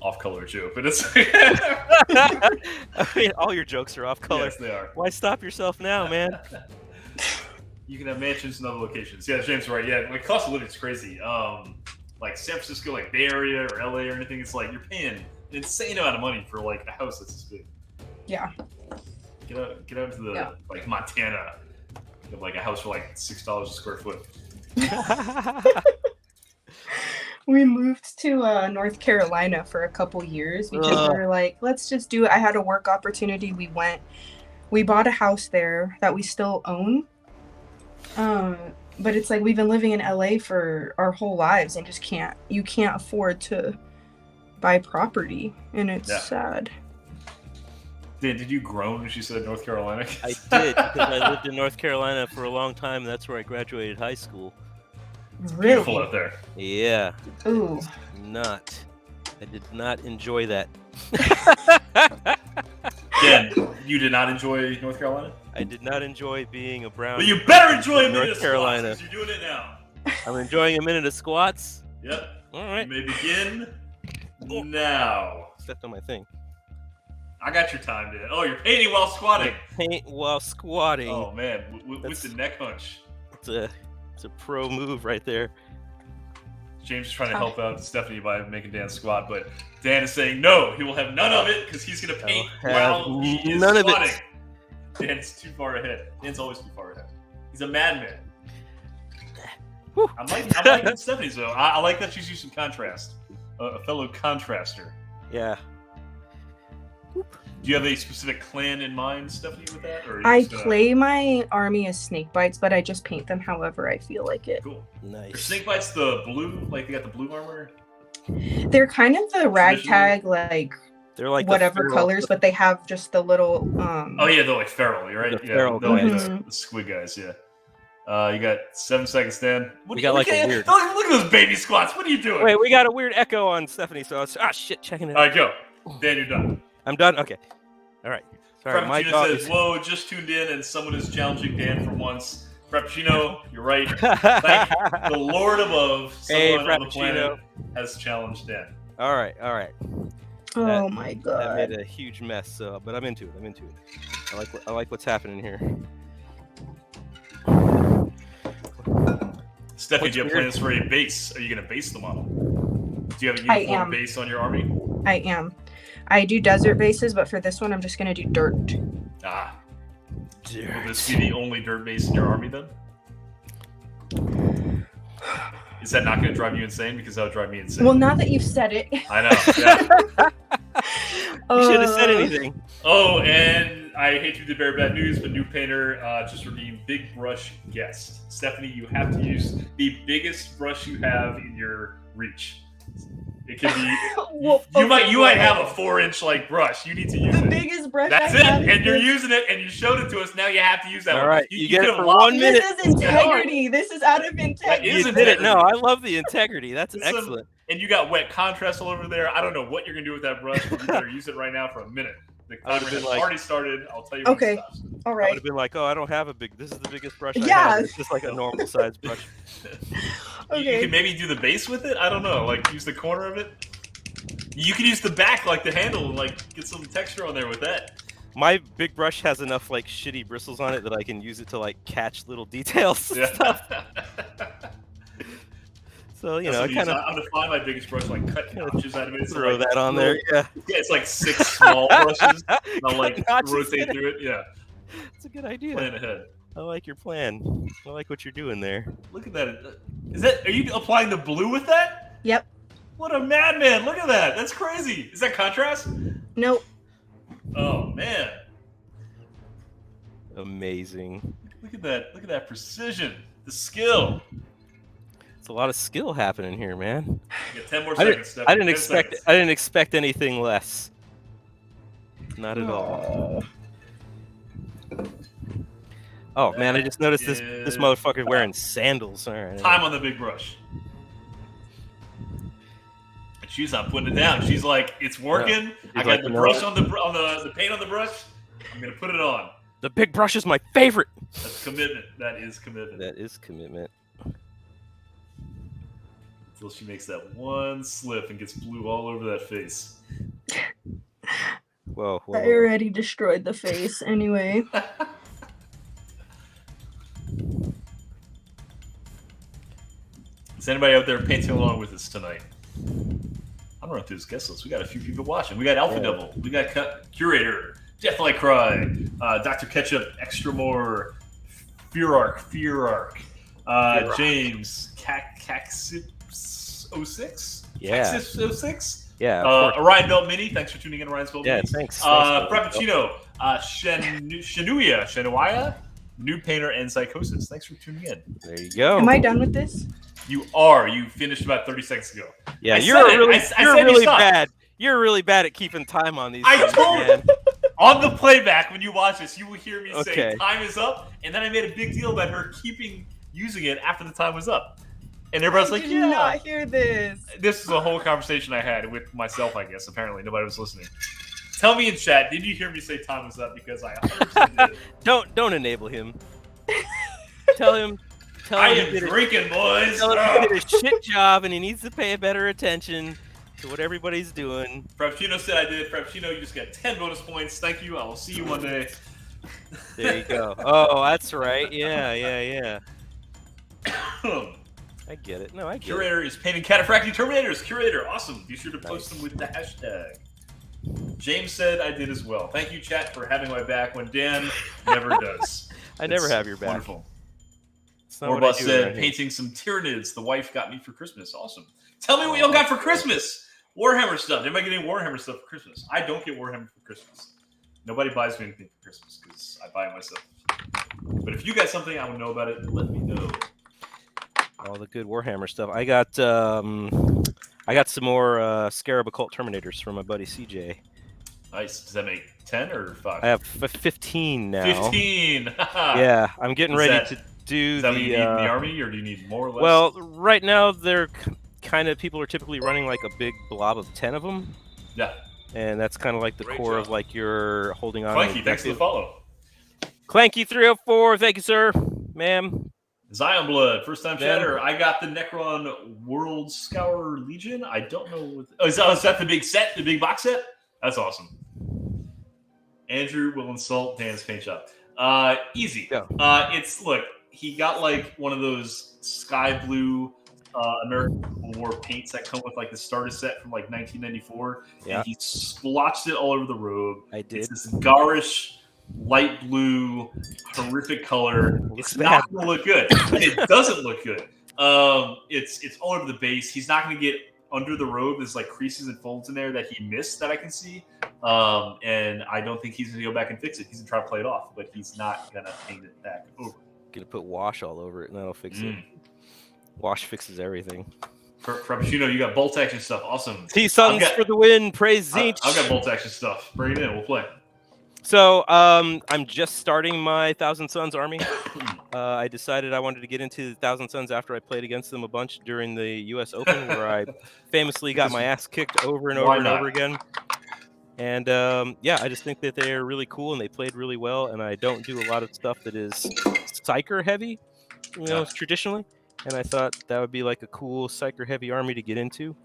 off-color joke, but it's. I mean, all your jokes are off color. Yes, they are. Why stop yourself now, man? You can have mansions in other locations. Yeah, James is right. Yeah, like cost of living is crazy. Like San Francisco, like Bay Area or LA or anything, it's like you're paying an insane amount of money for like a house that's this big. Yeah. Get out to the like Montana. You have like a house for like $6 a square foot. We moved to North Carolina for a couple years because we were like, let's just do it. I had a work opportunity. We bought a house there that we still own. But it's like we've been living in LA for our whole lives and just can't afford to buy property, and it's sad. Did you groan when she said North Carolina? I did, because I lived in North Carolina for a long time. That's where I graduated high school. It's really beautiful out there. Yeah. Ooh. I did not enjoy that. Jen, you did not enjoy North Carolina? I did not enjoy being a brown. But you better enjoy a minute North of Carolina. Squats, you're doing it now. I'm enjoying a minute of squats. Yep. All right. You may begin now. Stepped on my thing. I got your time, dude. Oh, you're painting while squatting. Paint while squatting. Oh man, with the neck hunch. It's a pro move right there. James is trying to help out Stephanie by making Dan squat, but Dan is saying no, he will have none of it because he's going to paint while he is none squatting. of it. Dan's too far ahead. Dan's always too far ahead. He's a madman. I'm liking Stephanie's though. I like that she's using contrast. A fellow contraster. Yeah. Do you have a specific clan in mind, Stephanie, with that? Or I play my army as snake bites, but I just paint them however I feel like it. Cool. Nice. Are snake bites the blue? Like they got the blue armor? They're kind of the ragtag, like they're like whatever colors, but they have just the little. Oh yeah, they're like feral, right? The feral they're like guys. the squid guys. Yeah. You got 7 seconds, Dan. We got like a weird. Look at those baby squats. What are you doing? Wait, we got a weird echo on Stephanie. So it's shit, checking it. All right, go. Dan, you're done. I'm done. Okay. All right. Sorry, my Frappuccino dog says, is... "Whoa, just tuned in, and someone is challenging Dan for once." Frappuccino, you're right. Thank the Lord above, someone on the planet has challenged Dan. All right, all right. Oh my god! That made a huge mess. So, but I'm into it. I'm into it. I like what's happening here. Stephanie, do you have plans for a base? Are you going to base the model? Do you have a uniform base on your army? I am. I do desert bases, but for this one, I'm just going to do dirt. Ah. Dirt. Will this be the only dirt base in your army then? Is that not going to drive you insane? Because that would drive me insane. Well, now that you've said it. I know. Yeah. You should have said anything. Oh, and I hate to be the bearer of bad news, but new painter just redeemed big brush guest. Stephanie, you have to use the biggest brush you have in your reach. It can be. Well, you might have a 4-inch like brush. You need to use the it. biggest brush. That's I have it, and you're using it, and you showed it to us. Now you have to use that. All one. right, you get it for 1 minute. This is integrity. This is out of integrity. That is You did it. No, I love the integrity. That's excellent. And you got wet contrast all over there. I don't know what you're gonna do with that brush, but you better use it right now for a minute. The timer has already started. I'll tell you when it stops. All I right. would have been like, oh, I don't have a big. This is the biggest brush I Yeah. have. It's just like a normal size brush. Okay. You can maybe do the base with it. I don't know. Like use the corner of it. You can use the back, like the handle, and like get some texture on there with that. My big brush has enough like shitty bristles on it that I can use it to like catch little details and Yeah. stuff. So you know, I'm kind of gonna find my biggest brush, like cut notches out of it. throw that on there. Yeah, it's like 6 small brushes. I'll like Notches rotate through it. Yeah, it's a good idea. plan ahead. I like your plan. I like what you're doing there. Look at that. Are you applying the blue with that? Yep. What a madman! Look at that. That's crazy. Is that contrast? Nope. Oh man. Amazing. Look at that. Look at that precision. The skill. It's a lot of skill happening here, man. You got 10 more seconds. I didn't expect anything less. Not at all. Oh man, I just noticed this motherfucker wearing sandals. All right. Time on the big brush. And she's not putting it down. She's like, it's working. I got the brush on the paint on the brush. I'm gonna put it on. The big brush is my favorite. That's commitment. That is commitment. That is commitment. Until she makes that one slip and gets blue all over that face. Whoa. I already destroyed the face anyway. Is anybody out there painting along with us tonight? I'm running through this guest list. We got a few people watching. We got Alpha Devil. We got Curator, Deathlight Cry, Dr. Ketchup, Extra More, Fear Arc, James, Caxis06? Yeah. Caxis06? Yeah. Orion Belt Mini. Thanks for tuning in, Orion's Belt Mini. Yeah, thanks. Frappuccino, Shenuia, New Painter, and Psychosis. Thanks for tuning in. There you go. Am I done with this? You are. You finished about 30 seconds ago. Yeah, I you're really bad. You're really bad at keeping time on these things, man. On the playback, when you watch this, you will hear me say Okay. time is up, and then I made a big deal about her using it after the time was up. And everybody's like, I did yeah. not hear this. This is a whole conversation I had with myself, I guess. Apparently, nobody was listening. Tell me in chat, did you hear me say time was up? Because I 100% did. Don't enable him. Tell him. I am drinking, boys. Tell him he did a shit job and he needs to pay better attention to what everybody's doing. Frappuccino said I did. Frappuccino, you just got 10 bonus points. Thank you. I will see you one day. There you go. Oh, that's right. Yeah. I get it. No, I get Curator is painting cataphractic Terminators. Curator, awesome. Be sure to post them with the hashtag. James said I did as well. Thank you, chat, for having my back when Dan never does. I never have your back. Wonderful. Orbus said, painting some Tyranids the wife got me for Christmas. Awesome. Tell me what y'all got for Christmas. Warhammer stuff. Anybody getting Warhammer stuff for Christmas? I don't get Warhammer for Christmas. Nobody buys me anything for Christmas because I buy it myself. But if you got something I would know about it, let me know. All the good Warhammer stuff. I got some more Scarab Occult Terminators from my buddy CJ. Nice. Does that make 10 or 5? I have 15 now. 15. Yeah, I'm getting ready to do is that what you need in the army, or do you need more or less? Well, right now they're kind of people are typically running like a big blob of 10 of them. Yeah. And that's kind of like the core of like your holding on. Clanky, thanks for the follow. Clanky 304, thank you, sir, ma'am. Zion Blood, first time chatter. I got the Necron World Scour Legion. I don't know what. Oh, is that the big set, the big box set? That's awesome. Andrew will insult Dan's paint shop. Easy. Yeah. Look, he got like one of those sky blue American Civil War paints that come with like the starter set from like 1994. Yeah. And he splotched it all over the robe. I did. It's this garish, light blue, horrific color. It's not going to look good. It doesn't look good. It's all over the base. He's not going to get under the robe. There's like creases and folds in there that he missed that I can see. And I don't think he's going to go back and fix it. He's going to try to play it off, but he's not going to paint it back over. Gonna put wash all over it and that'll fix it. Wash fixes everything. Frappuccino, you got bolt action stuff. Awesome. T-Suns for the win. Praise Zinch. I've got bolt action stuff. Bring it in. We'll play. So I'm just starting my Thousand Suns army. I decided I wanted to get into the Thousand Suns after I played against them a bunch during the U.S. Open, where I famously got my ass kicked over and over and over again. And yeah, I just think that they're really cool and they played really well. And I don't do a lot of stuff that is Psyker heavy, you know, traditionally. And I thought that would be like a cool Psyker heavy army to get into.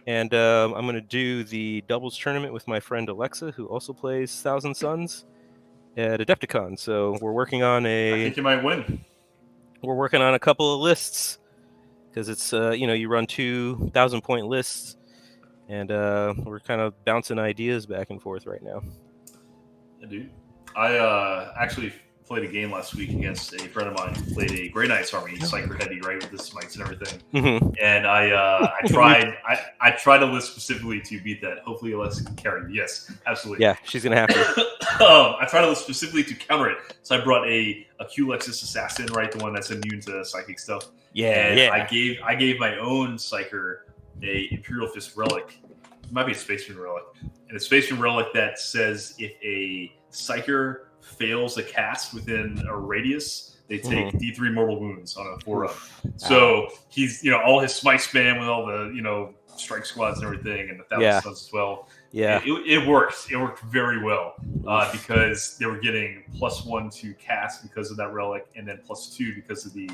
And I'm going to do the doubles tournament with my friend Alexa, who also plays Thousand Suns at Adepticon. So we're working on I think you might win. We're working on a couple of lists because it's, you know, you run 2,000-point lists. And we're kind of bouncing ideas back and forth right now. Yeah, dude. I actually played a game last week against a friend of mine who played a Grey Knights army, Psyker heavy, right, with the smites and everything. Mm-hmm. And I tried a list specifically to beat that. Hopefully Alexa can carry me. Yes, absolutely. Yeah, she's gonna have to. I tried a list specifically to counter it. So I brought a Q-Lexus Assassin, right, the one that's immune to psychic stuff. Yeah, and yeah. I gave my own Psyker a Imperial Fist relic. It might be a Spaceman relic. And a Spaceman relic that says if a Psyker fails a cast within a radius, they take D3 mortal wounds on a 4-up. So he's, you know, all his smite spam with all the, you know, strike squads and everything, and the Thousand Suns as well. Yeah, it worked. It worked very well because they were getting +1 to cast because of that relic, and then +2 because of the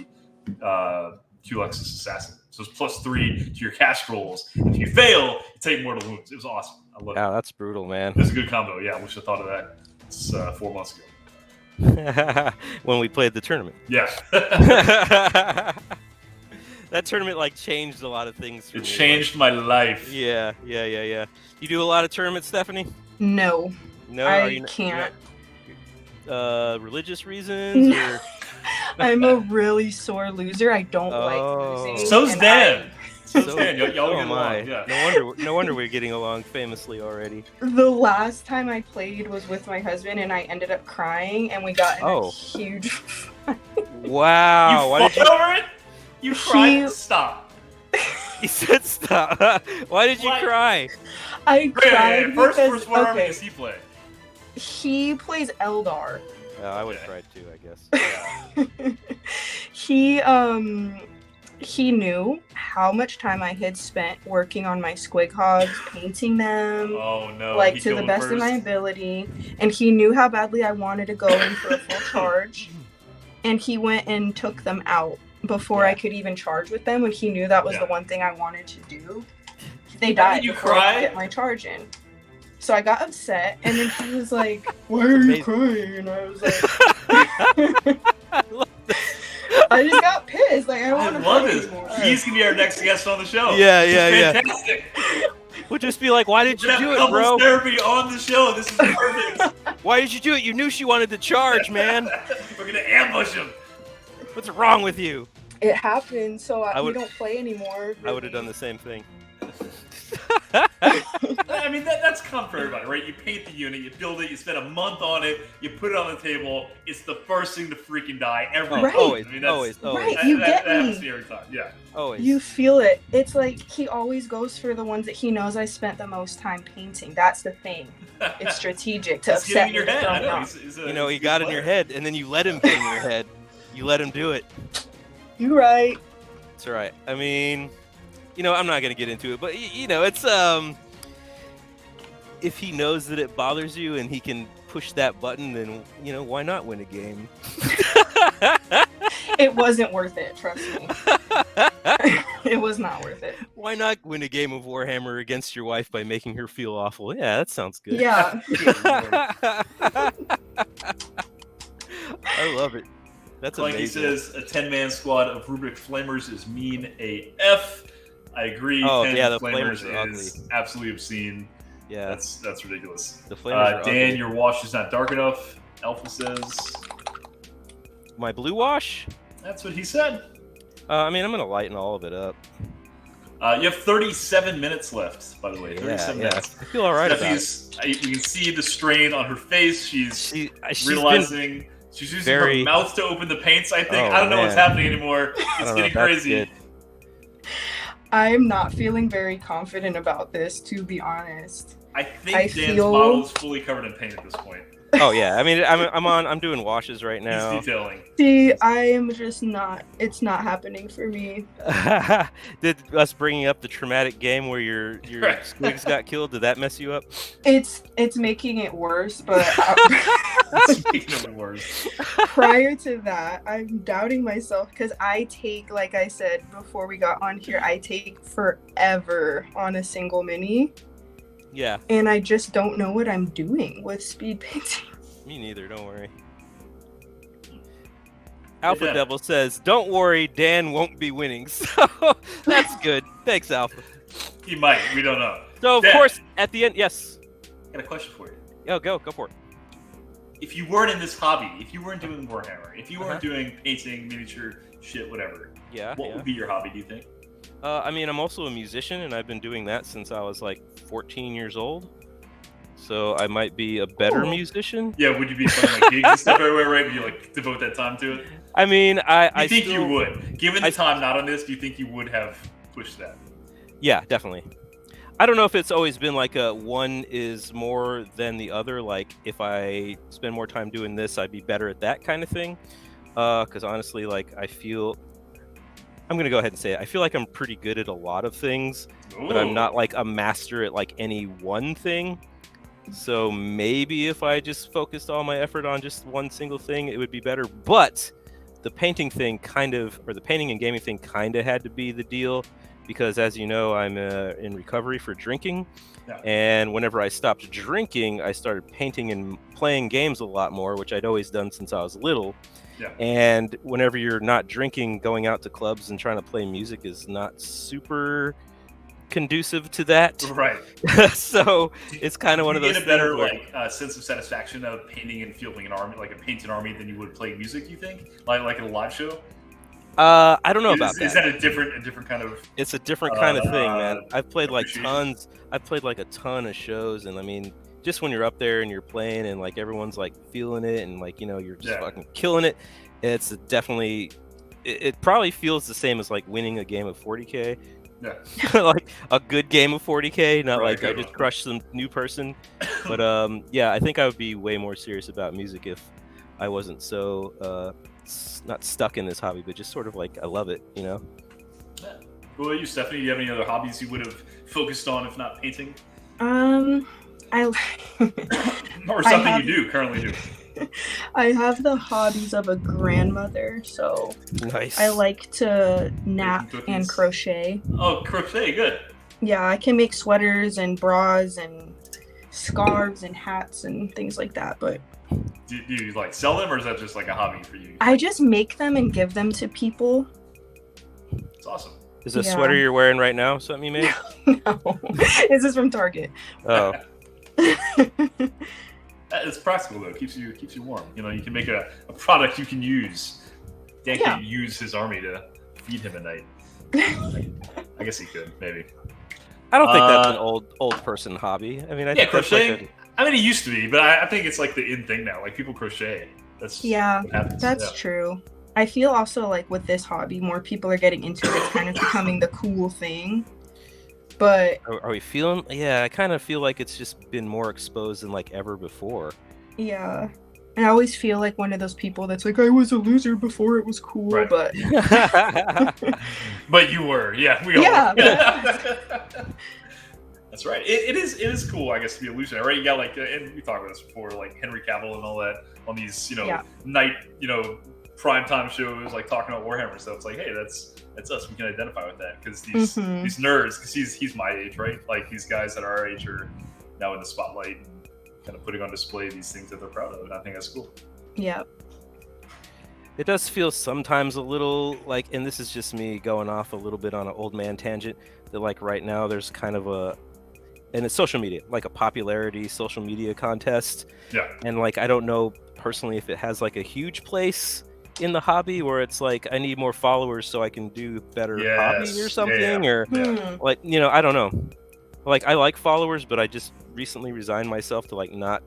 Q-Lexus Assassin. So it's +3 to your cast rolls. If you fail, you take mortal wounds. It was awesome. I love it. Wow, that's brutal, man. It was a good combo. Yeah, I wish I thought of that. It's 4 months ago. When we played the tournament. Yeah. That tournament like changed a lot of things for me. It changed my life. Yeah. You do a lot of tournaments, Stephanie? No. No, I can't. Religious reasons? Or... I'm a really sore loser. I don't like losing. So's Dan. So, Dan. Y'all get along. Yeah. No wonder we're getting along famously already. The last time I played was with my husband, and I ended up crying, and we got in a huge fight. Wow. Why did you over it? You cried? Stop. He said stop. Why did you cry? I cried because, what army does he play? He plays Eldar. I would have cried too, I guess. Yeah. He knew how much time I had spent working on my squig hogs, painting them, like to the best of my ability, and he knew how badly I wanted to go in for a full charge, and he went and took them out before I could even charge with them, when he knew that was the one thing I wanted to do. They died before I could get my charge in. So I got upset, and then he was like, "Why are you crying?" And I was like, I just got pissed. Like I don't want to love play this. anymore. He's gonna be our next guest on the show. Yeah. Fantastic. We'll just be like, why did you do it, couples bro? therapy on the show. This is perfect. Why did you do it? You knew she wanted to charge, man. We're gonna ambush him. What's wrong with you? It happened, so we would- don't play anymore. I would have done the same thing. I mean, that's common for everybody, right? You paint the unit, you build it, you spend a month on it, you put it on the table. It's the first thing to freaking die every Right. time. Always, I mean, always. Right, you get that happens to me. me every time. Yeah. Always. You feel it. It's like he always goes for the ones that he knows I spent the most time painting. That's the thing. It's strategic to It's upset getting in me. your head. I know. No. He's a You know, he good got in player. your head, and then you let him get in your head. You let him do it. You right. It's all right. I mean, I'm not gonna get into it, but it's if he knows that it bothers you and he can push that button, then why not win a game? It wasn't worth it. Trust me. It was not worth it. Why not win a game of Warhammer against your wife by making her feel awful? Yeah, that sounds good. Yeah. I love it. That's Clanky amazing. says a 10-man squad of Rubric Flamers is mean AF. I agree. Oh, 10 yeah, the Flamers Flamers are is absolutely obscene. Yeah, That's ridiculous. the Flamers are Dan, ugly. your wash is not dark enough. Alpha says. My blue wash? That's what he said. I mean, I'm gonna lighten all of it up. You have 37 minutes left, by the way. 37 minutes. I feel all right about it. You can see the strain on her face. She's She's realizing she's using very- her mouth to open the paints. I think Oh, I don't know what's man. happening anymore. I It's don't know, getting that's crazy. good. I'm not feeling very confident about this, to be honest. I think I Dan's feel- model is fully covered in paint at this point. Oh yeah, I mean, I'm doing washes right now. He's detailing. See, I am just not. It's not happening for me. Did us bringing up the traumatic game where your squigs got killed? Did that mess you up? It's making it worse, but It's making it worse. prior to that, I'm doubting myself because I take, like I said before we got on here, I take forever on a single mini, Yeah, and I just don't know what I'm doing with speed painting. me neither. Don't worry. Alpha Yeah. Devil says, "Don't worry, Dan won't be winning." So that's good. Thanks, Alpha. He might. We don't know. So of Dan. course, at the end, yes. I got a question for you. Oh, go for it. If you weren't in this hobby, if you weren't doing Warhammer, if you weren't Uh-huh. doing painting, miniature, shit, whatever, Yeah. what yeah. would be your hobby, do you think? I mean, I'm also a musician, and I've been doing that since I was like 14 years old. So I might be a better Cool. musician. Yeah, would you be playing like gigs and stuff everywhere, right? Would you like devote that time to it? I mean, I I think still, you would. Given the I- time not on this, do you think you would have pushed that? Yeah, definitely. I don't know if it's always been like a one is more than the other. Like if I spend more time doing this, I'd be better at that kind of thing. Because honestly, like I'm gonna go ahead and say it. I feel like I'm pretty good at a lot of things, but I'm Ooh. not like a master at like any one thing. So maybe if I just focused all my effort on just one single thing, it would be better. But the painting thing the painting and gaming thing kind of had to be the deal, because as you know, I'm in recovery for drinking. Yeah. And whenever I stopped drinking, I started painting and playing games a lot more, which I'd always done since I was little. Yeah. And whenever you're not drinking, going out to clubs and trying to play music is not super conducive to that. Right. So it's kind of one of those You get a better things where- sense of satisfaction of painting and fielding an army, like a painted army, than you would play music. You think, like at a live show? I don't know about Is that. that a different kind of? It's a different kind of thing, man. I've played like appreciation. I've played like a ton of shows, and I mean, just when you're up there and you're playing, and like everyone's like feeling it, and like you're just Yeah. fucking killing it. It's definitely. It probably feels the same as like winning a game of 40K. Yeah. Like a good game of 40K, not Right, like I good just one. crushed some new person. But yeah, I think I would be way more serious about music if I wasn't so not stuck in this hobby, but just sort of like I love it, you know. Yeah. What about you, Stephanie? Do you have any other hobbies you would have focused on if not painting, I or I something have- you do currently do? I have the hobbies of a grandmother, so Nice. I like to nap cookies? and crochet. Oh, crochet, good. Yeah, I can make sweaters and bras and scarves and hats and things like that. But do you like sell them, or is that just like a hobby for you? I just make them and give them to people. It's awesome. Is the sweater you're wearing right now something you made? No, this is from Target. Oh. It's practical though. Keeps you warm. You know, you can make a product you can use. Dan can't use his army to feed him at night. I guess he could, maybe. I don't think that's an old person hobby. I mean, I think crocheting. Like I mean, it used to be, but I think it's like the in thing now. Like people crochet. That's what happens. That's true. I feel also like with this hobby, more people are getting into it. It's kind of becoming the cool thing. But are we feeling? Yeah, I kind of feel like it's just been more exposed than like ever before. Yeah, and I always feel like one of those people that's like, I was a loser before it was cool, right. but but you were, we all were. That's right. It is cool, I guess, to be a loser, right? You got like, and we talked about this before, like Henry Cavill and all that on these, night, primetime shows, like talking about Warhammer stuff. It's like, hey, that's us. We can identify with that because these nerds, because he's my age, right? Like these guys that are our age are now in the spotlight and kind of putting on display these things that they're proud of, and I think that's cool. Yeah. It does feel sometimes a little like, and this is just me going off a little bit on an old man tangent, that like right now there's kind of and it's social media, like a popularity social media contest. Yeah. And like, I don't know personally if it has like a huge place in the hobby where it's like, I need more followers so I can do better hobby or something, or like, I don't know. Like, I like followers, but I just recently resigned myself to like not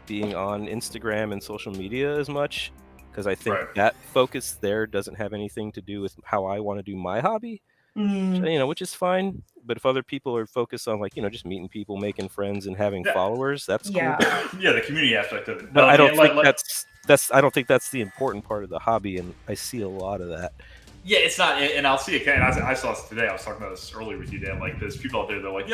being on Instagram and social media as much, because I think that focus there doesn't have anything to do with how I want to do my hobby. Which is fine. But if other people are focused on like, just meeting people, making friends, and having followers, that's cool. Yeah, the community aspect of it. But I don't think I don't think that's the important part of the hobby, and I see a lot of that. Yeah, it's not, and I'll see it. And I saw this today. I was talking about this earlier with you, Dan. Like, there's people out there that are like,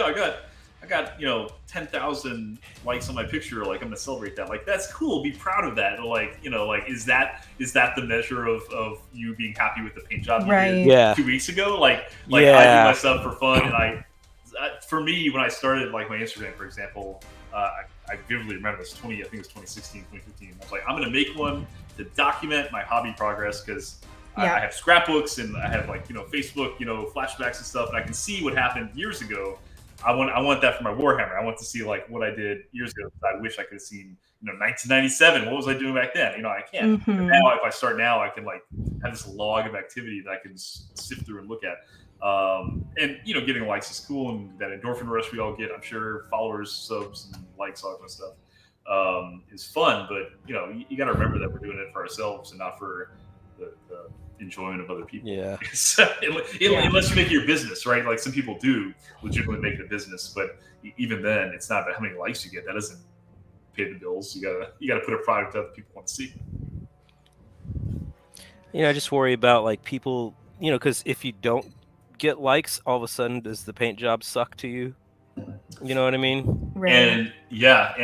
I got 10,000 likes on my picture. Like, I'm gonna celebrate that. Like, that's cool. Be proud of that. Like, is that the measure of you being happy with the paint job you did 2 weeks ago? Like I do my stuff for fun, and for me, when I started like my Instagram, for example, I vividly remember this. I think it was 2016, 2015. I was like, I'm gonna make one to document my hobby progress, because I have scrapbooks and I have like Facebook flashbacks and stuff, and I can see what happened years ago. I want that for my Warhammer. I want to see like what I did years ago. I wish I could have seen 1997. What was I doing back then? I can't. But now, if I start now, I can like have this log of activity that I can sift through and look at. And getting likes is cool, and that endorphin rush we all get. I'm sure followers, subs, and likes, all that kind of stuff is fun. But you got to remember that we're doing it for ourselves and not for the enjoyment of other people. Yeah. Unless you make it your business, right? Like some people do legitimately make it a business, but even then, it's not about how many likes you get. That doesn't pay the bills. You gotta put a product out that people want to see. I just worry about like people, because if you don't get likes, all of a sudden does the paint job suck to you? You know what I mean? Right. And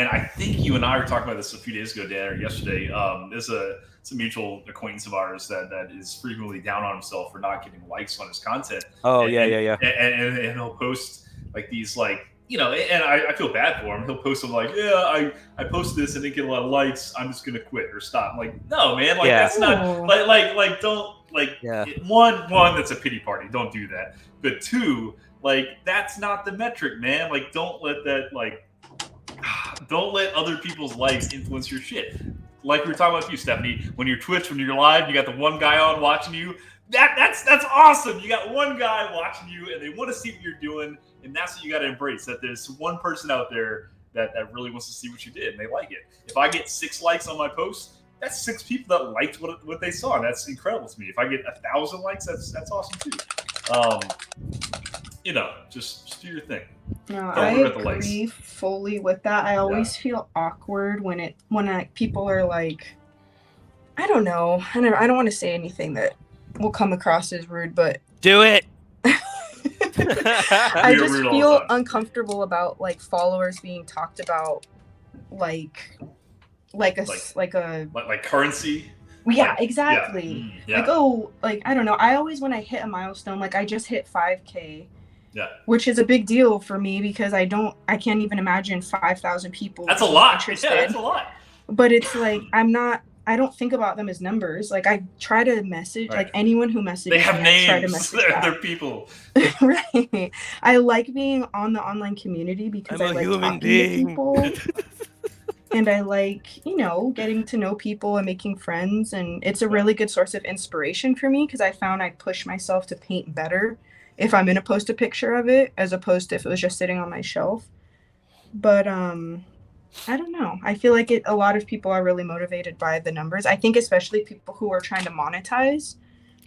I think you and I were talking about this a few days ago, Dan, or yesterday. There's a mutual acquaintance of ours that is frequently down on himself for not getting likes on his content. Oh, and, yeah. And he'll post like these like, and I feel bad for him. He'll post them like, I posted this and didn't get a lot of likes. I'm just gonna quit or stop. I'm like, no, man, like that's not like don't like one that's a pity party. Don't do that. But two, like that's not the metric, man. Like don't let other people's likes influence your shit. Like we were talking about with you, Stephanie, when you're Twitch, when you're live, you got the one guy on watching you. That's awesome. You got one guy watching you, and they want to see what you're doing, and that's what you got to embrace. That there's one person out there that really wants to see what you did, and they like it. If I get 6 likes on my post, that's 6 people that liked what they saw, and that's incredible to me. If I get 1,000 likes, that's awesome too. Just do your thing. No, I agree fully with that. I always feel awkward when people are like, I don't know. I don't want to say anything that will come across as rude, but do it. I just feel uncomfortable about like followers being talked about like currency. Yeah, exactly. Like, I don't know. I always, when I hit a milestone, like I just hit 5K, Yeah. Which is a big deal for me because I can't even imagine 5,000 people. That's a lot. Interested. Yeah, that's a lot. But it's like I don't think about them as numbers. Like I try to message like anyone who messages. They have me, names. I try to message They're people. Right. I like being on the online community because I like talking to people. And I like, getting to know people and making friends. And it's a really good source of inspiration for me because I found I push myself to paint better if I'm going to post a picture of it as opposed to if it was just sitting on my shelf. But I don't know. I feel like a lot of people are really motivated by the numbers. I think especially people who are trying to monetize,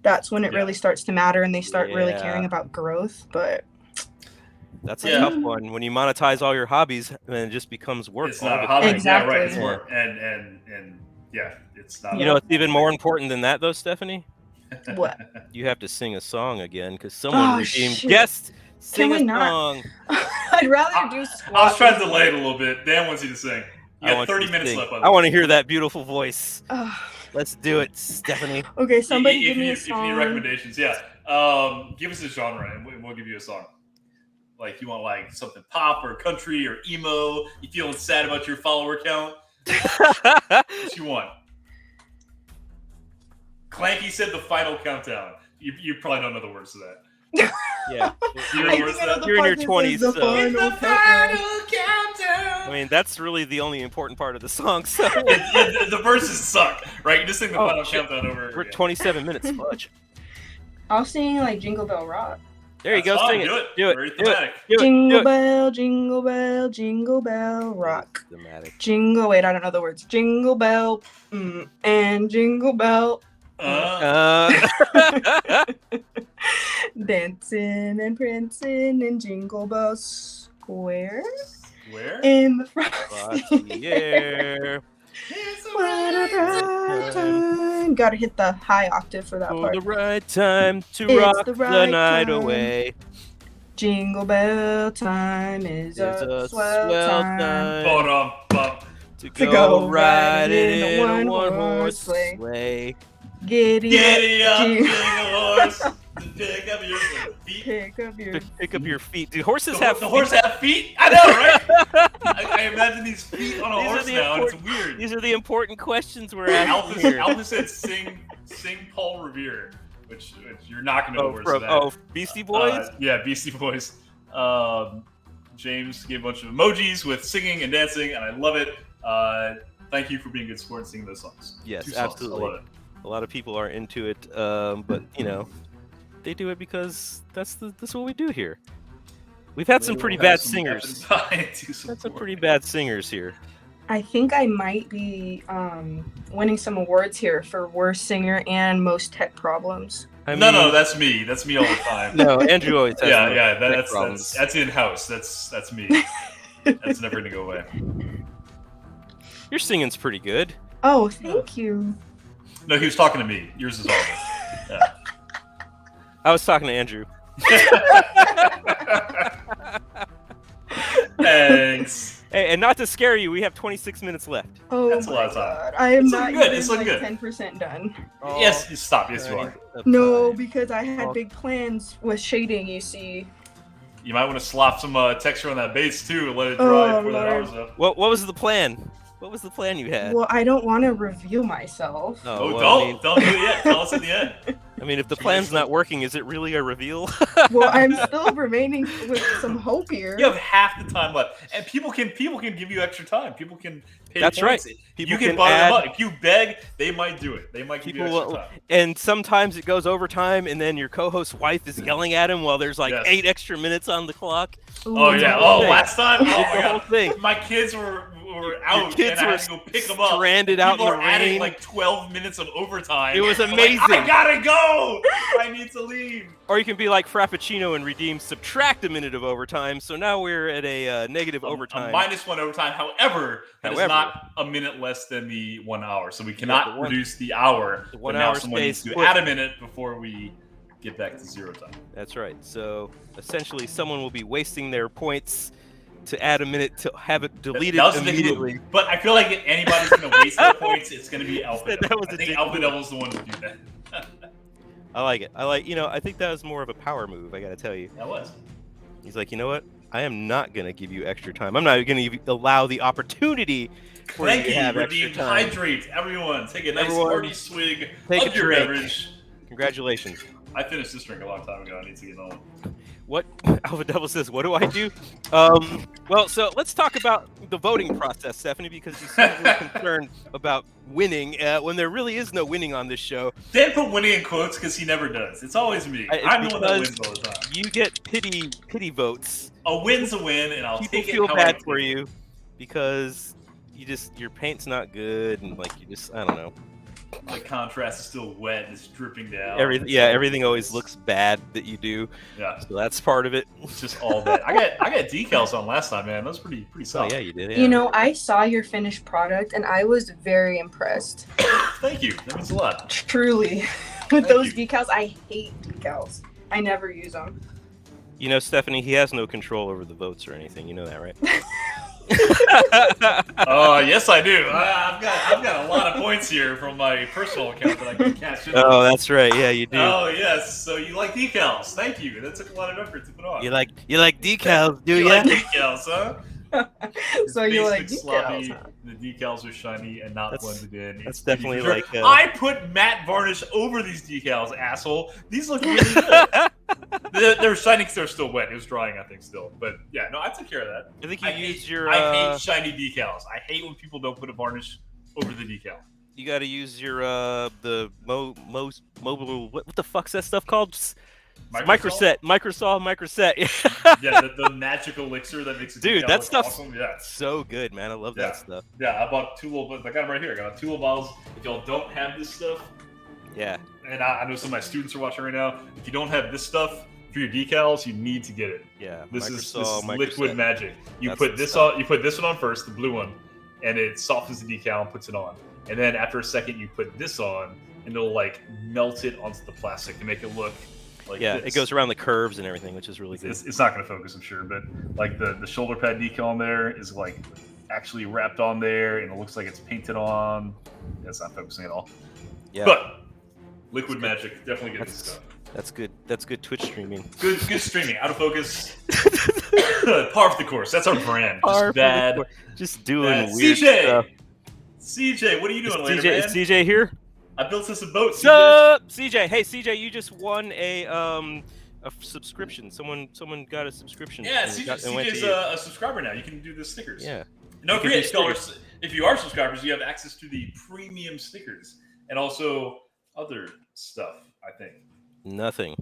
that's when it really starts to matter and they start really caring about growth. But that's a tough one. When you monetize all your hobbies, then it just becomes work. It's not a hobby. Exactly. Yeah, right. It's work. And it's not. You know what's even more important than that, though, Stephanie? What? You have to sing a song again because someone redeemed shoot. guest. Sing Can we a song. I'd rather do squat. I was trying to delay it a little bit. Dan wants you to sing. You got 30 minutes left. I want to hear that beautiful voice. Let's do it, Stephanie. Okay, somebody give me a song. If you need recommendations, give us a genre and we'll give you a song. Like you want like something pop or country or emo. You feeling sad about your follower count? What you want? Clanky said the final countdown. You probably don't know the words to that. Yeah, you're in your 20s. The final countdown. I mean, that's really the only important part of the song. So the verses suck, right? You just sing the final countdown over. We're 27 minutes, Fudge. I'll sing like Jingle Bell Rock. There you go. Sing it. Do it. Jingle bell, jingle bell, jingle bell rock. Thematic. Jingle. Wait, I don't know the words. Jingle bell, and jingle bell. Dancing and prancing in Jingle Bell Square. Where? In the frosty air. Time. Gotta hit the high octave for that part. The right time to rock the night away. Jingle bell time is a swell time. To go riding in a one-horse sleigh. Giddy up, jingle horse. Pick up your feet. Pick up your feet. Do horses have feet? The horse have feet? I know, right? I imagine these feet on a horse now, and it's weird. These are the important questions we're asking here. Alpha said sing Paul Revere, which you're not going to know words of that. Beastie Boys? Yeah, Beastie Boys. James gave a bunch of emojis with singing and dancing, and I love it. Thank you for being a good sport and singing those songs. Yes, absolutely. I love it. A lot of people are into it, but they do it because that's what we do here. We've had some pretty bad singers. Had some pretty bad singers here. I think I might be winning some awards here for worst singer and most tech problems. No, that's me. That's me all the time. No, Andrew always has tech problems. That's in house. That's me. That's never gonna go away. Your singing's pretty good. Oh, thank you. No, he was talking to me. Yours is awful. Yeah. I was talking to Andrew. Thanks. Hey, and not to scare you, we have 26 minutes left. Oh, that's a lot of time. I am not good. even It's like good. 10% done. Oh, yes, stop. Yes, you are. No, because I had big plans with shading, you see. You might want to slop some texture on that base, too, and let it dry before that hour's up. What was the plan? What was the plan you had? Well, I don't want to reveal myself. Don't do it yet. Tell us at the end. I mean, if the plan's not working, is it really a reveal? Well, I'm still remaining with some hope here. You have half the time left, and people can give you extra time. People can pay That's points. right. You can buy them up. If you beg, they might do it. They might give you extra time. And sometimes it goes overtime, and then your co-host's wife is yelling at him while there's 8 extra minutes on the clock. Oh yeah. Oh, last time. Oh my God. Whole thing. My kids were out, and I had to go pick them up. Stranded out in the rain. Adding like 12 minutes of overtime. It was amazing. I gotta go. I need to leave. Or you can be like Frappuccino and subtract a minute of overtime. So now we're at a negative overtime. A -1 overtime. However, that is not a minute less than the 1 hour. So we cannot reduce the hour. The 1 hour someone needs to add a minute before we get back to 0 time. That's right. So essentially, someone will be wasting their points to add a minute to have it deleted immediately. But I feel like if anybody's going to waste their points, it's going to be Alpha Devil. I think Alpha Devil's the one to do that. I like it. I think that was more of a power move, I got to tell you. That was. He's like, you know what? I am not gonna give you extra time. I'm not gonna allow the opportunity for you to have extra time. Hydrate, everyone. Take a nice hearty swig of your beverage. Congratulations. I finished this drink a long time ago. I need to get on. What Alpha Devil says? What do I do? Well, so let's talk about the voting process, Stephanie, because you seem really concerned about winning when there really is no winning on this show. Dan put winning in quotes because he never does. It's always me. I'm the one that wins all the time. You get pity votes. A win's a win, and I'll take it. People feel bad for you because your paint's not good, and like I don't know. The contrast is still wet and it's dripping down. Everything always looks bad that you do. Yeah. So that's part of it. It's just all bad. I got decals on last time, man. That was pretty solid. Oh yeah, you did. Yeah. You know, I saw your finished product and I was very impressed. Thank you. That means a lot. Truly. With those decals, I hate decals. I never use them. You know, Stephanie, he has no control over the votes or anything. You know that, right? Oh, yes, I do. I've got a lot of points here from my personal account that I can cash in. Oh, that's right. Yeah, you do. Oh, yes. So you like decals? Thank you. That took a lot of effort to put on. You like decals, do you? Like decals, huh? So you like decals? Sloppy, huh? The decals are shiny and not blended in. That's definitely like. I put matte varnish over these decals, asshole. These look really good. They're shiny because they're still wet. It was drying, I think, still. But yeah, no, I took care of that. I think you used your. I hate shiny decals. I hate when people don't put a varnish over the decal. You got to use your the mobile. What the fuck's that stuff called? Microset. Yeah, the magic elixir that makes it. Dude, that stuff's awesome. Yeah, so good, man. I love that stuff. Yeah, I bought 2 little. I got them right here. I got 2 little bottles. If y'all don't have this stuff, yeah. And I know some of my students are watching right now. If you don't have this stuff for your decals, you need to get it. Yeah, this is liquid magic. You put this one on first, the blue one, and it softens the decal and puts it on. And then after a second, you put this on, and it'll like melt it onto the plastic to make it look like this. It goes around the curves and everything, which is really good. It's not going to focus, I'm sure, but like the shoulder pad decal on there is like actually wrapped on there, and it looks like it's painted on. That's not focusing at all. Yeah, but liquid magic, definitely get this stuff. That's good. That's good Twitch streaming. Good streaming. Out of focus. Par for the course. That's our brand. Just bad. Just doing weird stuff. CJ, what are you doing later, man? Is CJ here? I built us a boat. What's up, CJ? Hey, CJ, you just won a subscription. Someone got a subscription. Yeah, CJ's a subscriber now. You can do the stickers. Yeah. No, forget, if you are subscribers, you have access to the premium stickers and also other stuff, I think. Nothing.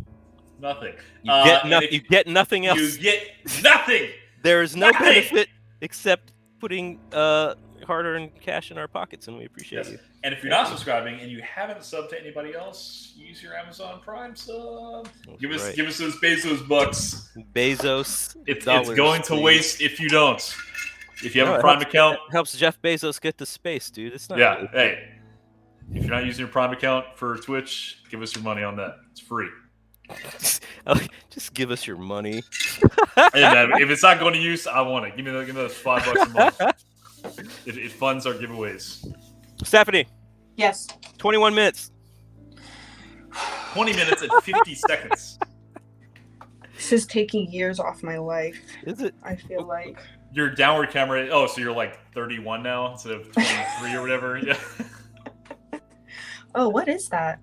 You get nothing else. You get nothing. There is no benefit except putting hard-earned cash in our pockets, and we appreciate you. And if you're not subscribing and you haven't subbed to anybody else, use your Amazon Prime sub. Give us those Bezos bucks. Bezos. It's going to waste if you don't. If you have a Prime account, it helps Jeff Bezos get to space, dude. It's not. Yeah. Hey. If you're not using your Prime account for Twitch, give us your money on that. It's free. Just give us your money. Hey, man, if it's not going to use, I want it. Give me those $5 a month. It funds our giveaways. Stephanie. Yes. 21 minutes. 20 minutes and 50 seconds. This is taking years off my life. Is it? I feel like. Your downward camera. Oh, so you're like 31 now instead of 23 or whatever. Yeah. Oh, what is that?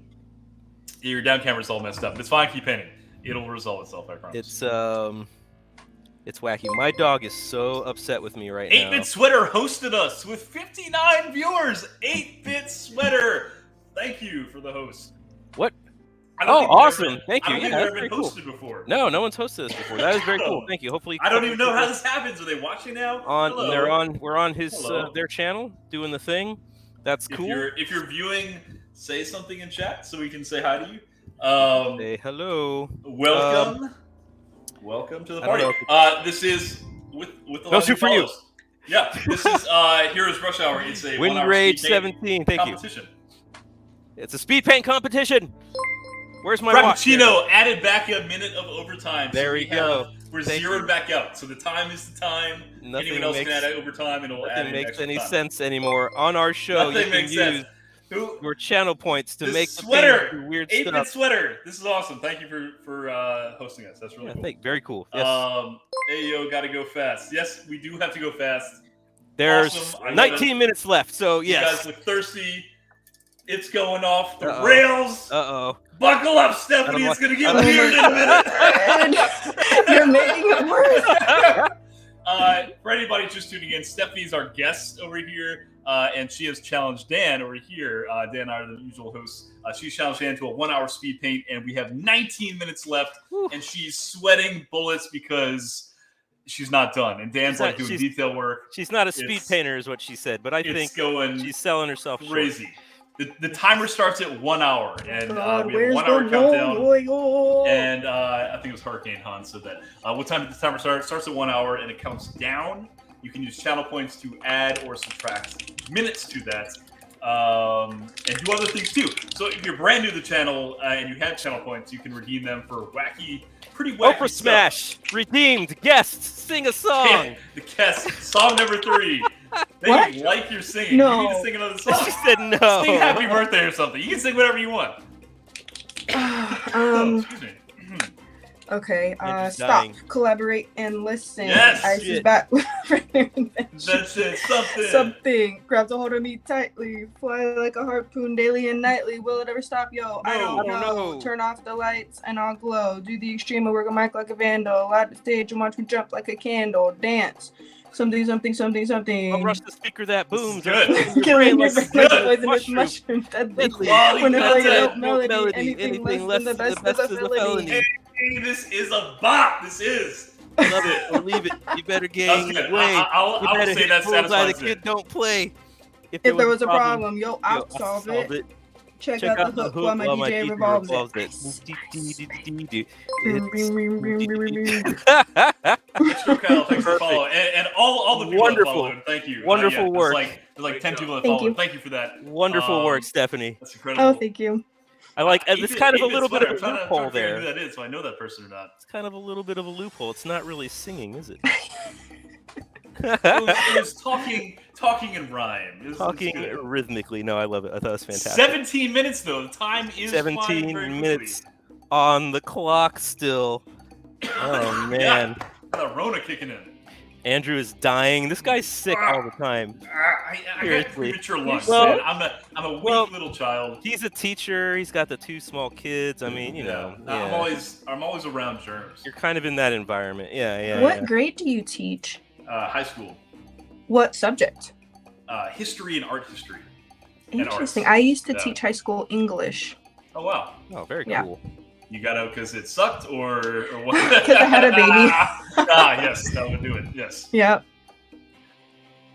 Your down camera's all messed up. It's fine. Keep painting. It'll resolve itself, I promise. It's wacky. My dog is so upset with me right now. 8-Bit Sweater hosted us with 59 viewers. 8-Bit Sweater. Thank you for the host. What? Oh, awesome. Thank you. I don't think I've ever been hosted before. No one's hosted us before. That is very cool. Thank you. Hopefully, I don't even know how this happens. Are they watching now? We're on their channel doing the thing. That's cool. If you're viewing, say something in chat so we can say hi to you. Say hello. Welcome. Welcome to the party. This is with the no soup for you. Yeah, this is Heroes Rush Hour. It's a Wind Rage 17. Thank you. It's a speed paint competition. Where's my watch? Frappuccino added back a minute of overtime. There we go. We're zeroed back out. So the time is the time. Anyone else can add overtime and it'll add in makes extra any time. sense anymore. On our show, Nothing makes sense. your channel points to This make sweater, the weird 8-bit stuff. sweater. This is awesome. Thank you for hosting us. That's really cool. Very cool. Yes. Ayo, gotta go fast. Yes, we do have to go fast. There's awesome. 19 minutes left, so yes. You guys look thirsty. It's going off the rails. Uh-oh. Buckle up, Stephanie. It's going to get weird in a minute. You're making it worse. For anybody just tuning in, Stephanie's our guest over here, and she has challenged Dan over here. Dan and I are the usual hosts. She's challenged Dan to a 1-hour speed paint, and we have 19 minutes left, and she's sweating bullets because she's not done. And Dan's doing detail work. She's not a speed painter is what she said, but I think she's selling herself crazy. Short. The timer starts at 1 hour, and we have a 1-hour countdown. And I think it was Hurricane Han said that. What time did the timer start? It starts at 1 hour, and it counts down. You can use channel points to add or subtract minutes to that, and do other things too. So if you're brand new to the channel and you have channel points, you can redeem them for pretty wacky Oprah Smash, redeemed, guests, sing a song. Yeah, the guest, song number 3. They like your singing. No. You need to sing another song. She said no. Sing Happy Birthday or something. You can sing whatever you want. Excuse me. Okay, stop, collaborate, and listen. Yes, Ice is back. That's it, Something. Grabs a hold of me tightly. Fly like a harpoon daily and nightly. Will it ever stop, yo? I don't know. Turn off the lights and I'll glow. Do the extreme and work a mic like a vandal. Light the stage and watch me jump like a candle. Dance. Something. I'll rush the speaker that booms. Good. Killing your good. poisonous mushroom deadly. Whenever you don't melody, anything less than the best is a felony. Hey, this is a bop. This is. Love it or leave it. You better gain weight. I'll say that satisfies the kid don't play. If there was a problem, I'll solve it. Check out the hook while my DJ revolves it. Thanks for following. And all the people that followed, thank you. Wonderful work. There's like 10 people that followed. Thank you for that. Wonderful work, Stephanie. That's incredible. Oh, thank you. I like it's kind of a little bit of a loophole there. Who that is, so I know that person or not. It's kind of a little bit of a loophole. It's not really singing, is it? It was talking in rhyme. Talking rhythmically. No, I love it. I thought it was fantastic. 17 minutes though. The time is 17 minutes on the clock still. Oh man. The Rona kicking in. Andrew is dying. This guy's sick all the time. I got premature lungs. Well, man. I'm a weak little child. He's a teacher. He's got the 2 small kids. I mean, you know. I'm always around germs. You're kind of in that environment. Yeah. What grade do you teach? High school. What subject? History and art history. Interesting. I used to teach high school English. Oh wow. Oh, very cool. You got out because it sucked, or what? Because I had a baby. Yes, that would do it. Yes. Yep.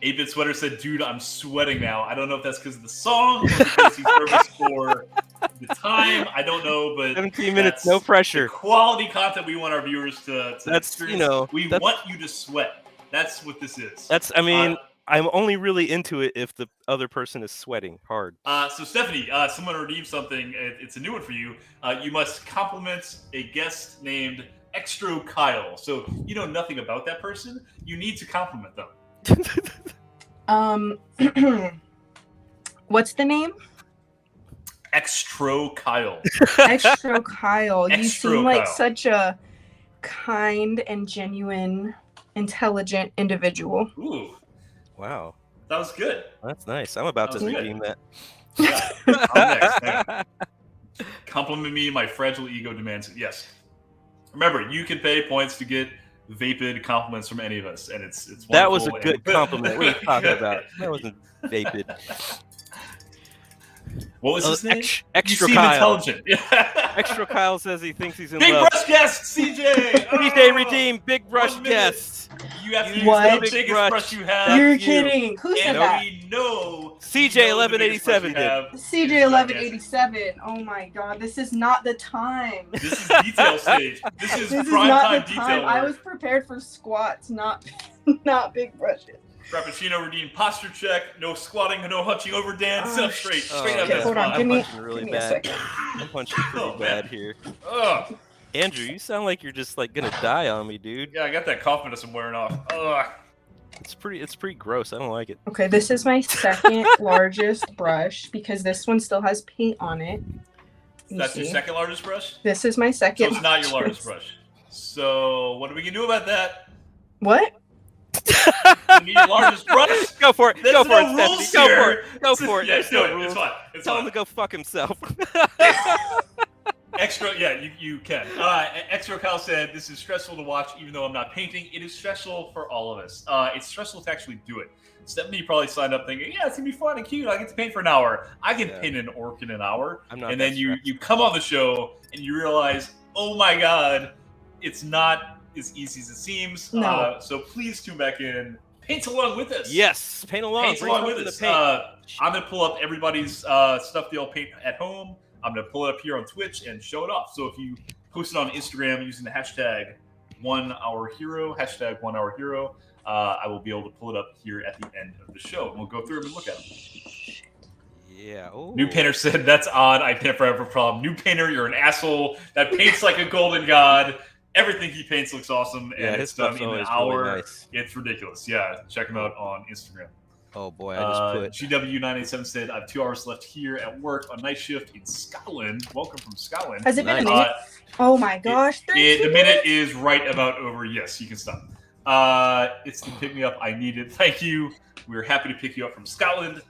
8-Bit Sweater said, "Dude, I'm sweating now. I don't know if that's because of the song or because he's nervous for the time. I don't know, but 17 minutes, no pressure. Quality content we want our viewers to that's experience. We want you to sweat. That's what this is. I mean, I'm only really into it if the other person is sweating hard. So Stephanie, someone redeemed something. It's a new one for you. You must compliment a guest named Extra Kyle. So you know nothing about that person. You need to compliment them. What's the name? Extra Kyle. Extra Kyle. You seem like such a kind and genuine, intelligent individual. Ooh. Wow. That was good. That's nice. I'm about to redeem that. Yeah. I'm next, man. Compliment me. My fragile ego demands it. Yes. Remember, you can pay points to get vapid compliments from any of us, and it's wonderful. That was a good compliment. What are you talking about? That wasn't vapid. What was his name? Extra you seem Kyle. Intelligent. Yeah. Extra Kyle says he thinks he's in big love. Brush guest, CJ. CJ redeem Big Brush guest. You have to use the biggest brush you have. You're kidding. Who said that? We know CJ 1187 did. CJ 1187. Oh my God, this is not the time. This is detail stage. This is prime time detail work. I was prepared for squats, not big brushes. Frappuccino redeemed posture check. No squatting, no hunching over. Dan, sit up straight up. Okay, hold on. Give me a second. I'm punching pretty bad here. Andrew, you sound like you're just like gonna die on me, dude. Yeah, I got that cough medicine wearing off. Ugh. It's pretty gross. I don't like it. Okay, this is my second largest brush because this one still has paint on it. That's your second largest brush? This is my second. So it's not your largest brush. So what are we gonna do about that? What? You need your largest brush? Go for it. There's Go for no it, rules Stephanie. here. Go for it. Yeah, There's do no it. rules. It's fine. It's Tell fine. him to go fuck himself. Extra, yeah, you can. Extra Kyle said, this is stressful to watch even though I'm not painting. It is stressful for all of us. It's stressful to actually do it. Stephanie probably signed up thinking, yeah, it's going to be fun and cute. I get to paint for an hour. I can paint an orc in an hour. And then you come on the show and you realize, oh my God, it's not as easy as it seems. No. So please tune back in. Paint along with us. Yes, paint along. Paint along with us. I'm going to pull up everybody's stuff they all paint at home. I'm going to pull it up here on Twitch and show it off. So if you post it on Instagram using the hashtag #OneHourHero, hashtag #OneHourHero, I will be able to pull it up here at the end of the show. And we'll go through them and look at them. Yeah. Ooh. New Painter said, that's odd. I never have a problem. New Painter, you're an asshole. That paints like a golden god. Everything he paints looks awesome. And Yeah, it's done in an hour. really nice. It's ridiculous. Yeah, check him out on Instagram. Oh boy, I just put GW987 said, I have 2 hours left here at work on night shift in Scotland. Welcome from Scotland. Has it been a minute? Oh my gosh. The minute is right about over. Yes, you can stop. It's the pick me up I needed. Thank you. We're happy to pick you up from Scotland.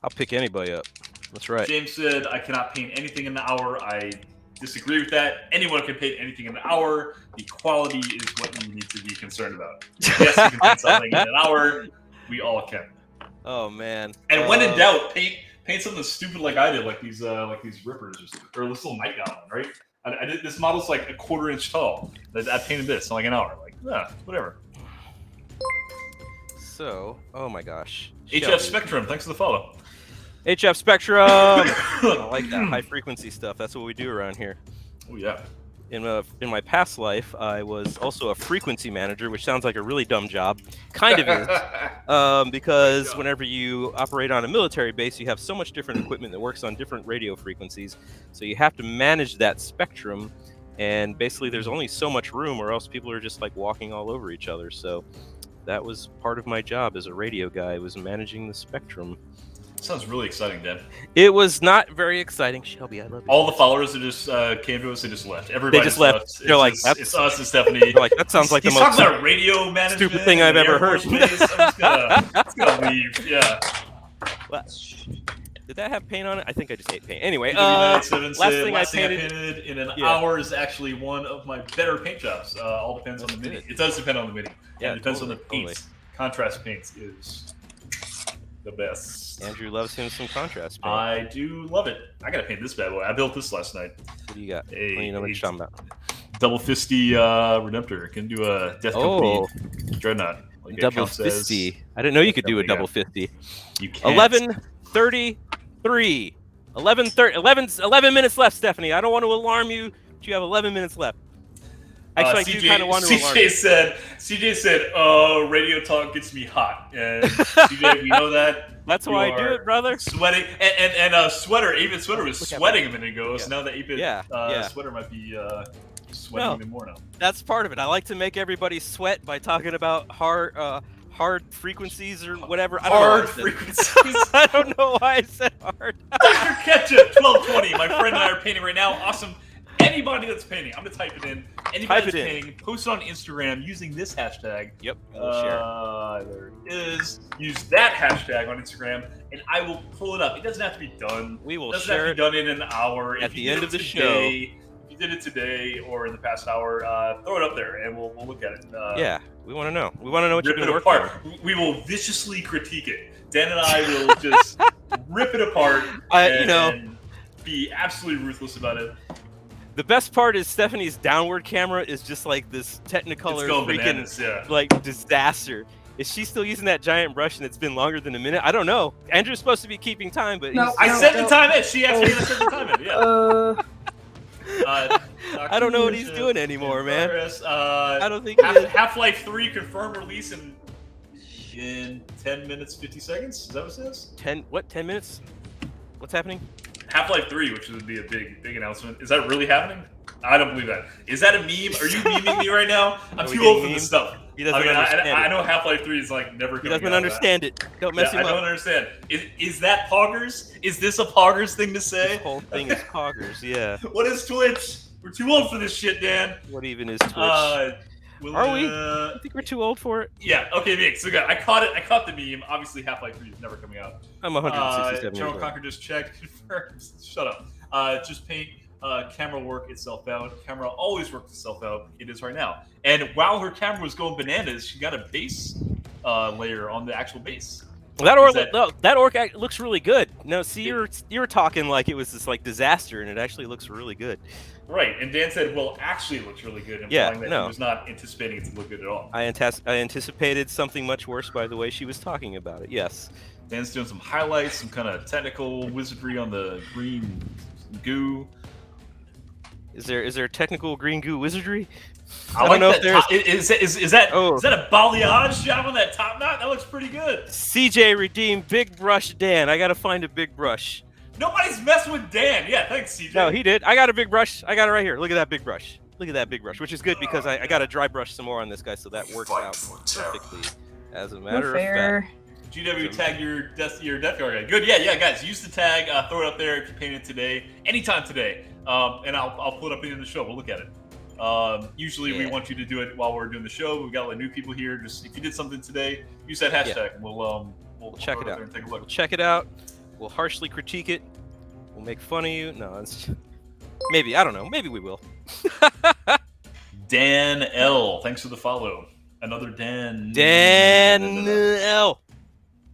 I'll pick anybody up. That's right. James said, I cannot paint anything in an hour. I disagree with that. Anyone can paint anything in an hour. The quality is what you need to be concerned about. Yes, you can paint something in an hour. We all can. Oh man! And when in doubt, paint something stupid like I did, like these rippers or this little nightgown, right? I did this model's like a 1/4 inch tall. I painted this in like an hour. Like, whatever. So, oh my gosh. HF Spectrum, thanks for the follow. HF Spectrum. I like that high frequency stuff. That's what we do around here. Oh yeah. In my past life, I was also a frequency manager, which sounds like a really dumb job. Kind of is, because whenever you operate on a military base, you have so much different equipment that works on different radio frequencies. So you have to manage that spectrum, and basically there's only so much room, or else people are just like walking all over each other. So that was part of my job as a radio guy, was managing the spectrum. Sounds really exciting, Dan. It was not very exciting, Shelby. I love you. All the followers that just came to us, they just left. Everybody just left. They're like, it's us and Stephanie. They're like, that sounds like the most talking about radio management, stupid thing I've ever heard. I'm just gonna leave. Yeah. Did that have paint on it? I think I just ate paint. Anyway, last thing I painted in an hour is actually one of my better paint jobs. All depends on the mini. It does depend on the mini. Yeah, it depends on the paints. Contrast paints is the best. Andrew loves him some contrast paint. I do love it. I gotta paint this bad boy. I built this last night. What do you got? What do you know what you're talking about? Double fisty Redemptor. Can do a Death Company Dreadnought. Like double fisty. I didn't know you could do a double fisty. You can. 11:33. 11 minutes left, Stephanie. I don't want to alarm you, but you have 11 minutes left. Actually, I do kind of want to alarm you. CJ said, "Oh, radio talk gets me hot." And CJ, we know that. That's why I do it, brother. Sweating and Sweater. Even Sweater was sweating a minute ago. So now that Sweater might be sweating even more now. That's part of it. I like to make everybody sweat by talking about hard frequencies or whatever. Hard frequencies. I don't know why I said hard. Dr. Ketchup 1220. My friend and I are painting right now. Awesome. Anybody that's painting, I'm gonna type it in. Anybody that's painting, post it on Instagram using this hashtag. Yep, we'll share. There it is. Use that hashtag on Instagram, and I will pull it up. It doesn't have to be done. We will share it. It doesn't have to be done in an hour. At the end of the show. If you did it today or in the past hour, throw it up there, and we'll look at it. Yeah, we want to know. We want to know what you've been working on. We will viciously critique it. Dan and I will just rip it apart and be absolutely ruthless about it. The best part is Stephanie's downward camera is just like this Technicolor freaking like disaster. Is she still using that giant brush and it's been longer than a minute? I don't know. Andrew's supposed to be keeping time, but I set the time in. She asked me to set the time in. Yeah. I don't know what he's doing anymore, man. I don't think Half-Life 3 confirmed release in 10 minutes 50 seconds. Is that what it says? 10 minutes? What's happening? Half-Life 3, which would be a big announcement. Is that really happening? I don't believe that. Is that a meme? Are you memeing me right now? I'm too old for this stuff. He doesn't understand I know Half-Life 3 is like never. He doesn't understand it. Don't mess him up. I don't understand. Is that Poggers? Is this a Poggers thing to say? This whole thing is Poggers. Yeah. What is Twitch? We're too old for this shit, Dan. What even is Twitch? Are we? I think we're too old for it. Yeah. Okay, Nick. So good. I caught it. I caught the meme. Obviously, Half-Life 3 is never coming out. I'm 167 years General old. Conquer just checked. Shut up. Just paint. Camera will work itself out. Camera always works itself out. It is right now. And while her camera was going bananas, she got a base layer on the actual base. Well, that orc looks really good. No, see, you were talking like it was this like disaster, and it actually looks really good. Right, and Dan said, "Well, actually, it looks really good," implying that he was not anticipating it to look good at all. I anticipated something much worse by the way she was talking about it. Yes. Dan's doing some highlights, some kind of technical wizardry on the green goo. Is there technical green goo wizardry? I don't know if there's. Is that a balayage job on that top knot? That looks pretty good. CJ redeemed Big Brush Dan. I gotta find a big brush. Nobody's messing with Dan. Yeah, thanks, CJ. No, he did. I got a big brush. I got it right here. Look at that big brush. Look at that big brush, which is good because I got to dry brush some more on this guy, so that works out perfectly. As a matter of fact. GW, tag your death guard guy. Good, yeah, guys. Use the tag. Throw it up there if you paint it today, anytime today, and I'll put it up in the show. We'll look at it. Usually we want you to do it while we're doing the show. We've got a lot of new people here. Just if you did something today, use that hashtag. And we'll check it out. And take a look. We'll check it out. We'll harshly critique it. We'll make fun of you. No, it's maybe, I don't know. Maybe we will. Dan L. Thanks for the follow. Another Dan. Dan L.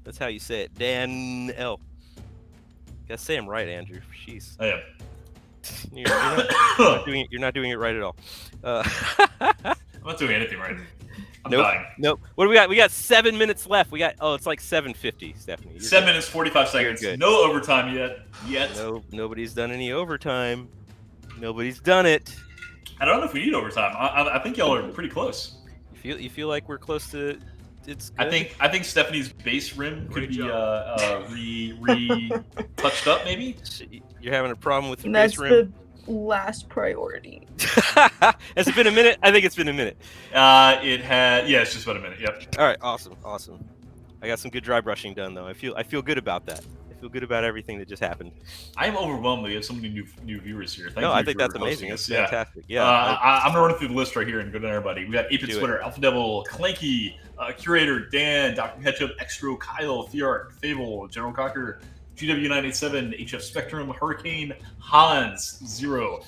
That's how you say it. Dan L. Gotta say him right, Andrew. Jeez. I am. You're not doing it right at all. I'm not doing anything right. I'm dying. Nope. What do we got? We got 7 minutes left. It's like 7:50, Stephanie. 7 minutes 45 seconds. No overtime yet. No, nobody's done any overtime. Nobody's done it. I don't know if we need overtime. I think y'all are pretty close. You feel like we're close to? It's good? I think Stephanie's base rim could be touched up maybe. You're having a problem with the base rim. That's the last priority. Has it been a minute? I think it's been a minute. It's just about a minute. Yep. All right, awesome. I got some good dry brushing done though. I feel good about that. I feel good about everything that just happened. I am overwhelmed. We have so many new viewers here. Thank you. I think that's amazing. That's fantastic. Yeah. I'm gonna run through the list right here and go to everybody. We got 8-Bit Twitter, Alpha Devil, Clanky, Curator, Dan, Dr. Ketchup, Extro, Kyle, Theark, Fable, General Cocker, GW987, HF Spectrum, Hurricane, Hans, Zero,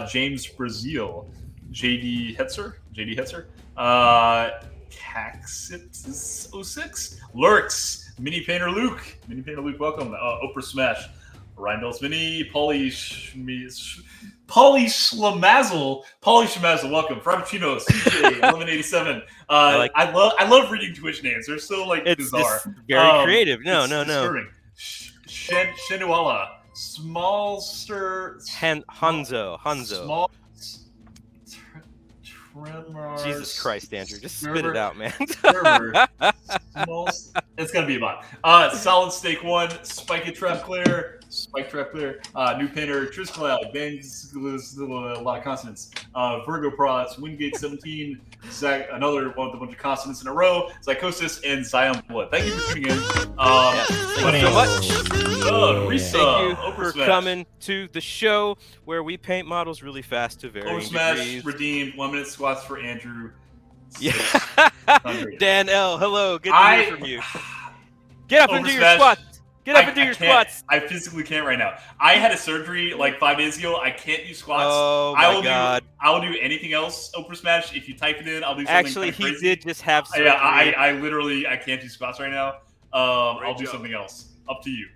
James Brazil, JD Hetzer, Caxit06, Lurks, Mini Painter Luke, welcome, Oprah Smash, Ryan Bells Mini, Polly Schlamazzle, welcome, Frappuccino, CJ, 1187. I love reading Twitch names. They're so bizarre. Very creative. No. Shenuala, Smallster, Hanzo. Small. Jesus Christ, Andrew, just spit it out, man. It's gonna be a bot. Solid Stake 1, Spike Trap Clear, New Painter, Tris Cloud, Bangs, a lot of consonants. Virgo Prods, Wingate 17, Zach, another one with a bunch of consonants in a row, Zycosis, and Zion Blood. Thank you for tuning in. Thank you so much. Risa, thank you for coming to the show where we paint models really fast to varying degrees. Redeemed, 1 minute squats for Andrew. Yeah. Dan L, hello. Good to hear from you. Get up and do your squats. Get up and do your squats. I physically can't right now. I had a surgery like 5 days ago. I can't do squats. Oh my God. I will do anything else. Oprah Smash. If you type it in, I'll do something. Actually, he did just have surgery. Yeah, I literally can't do squats right now. I'll do something else. Up to you.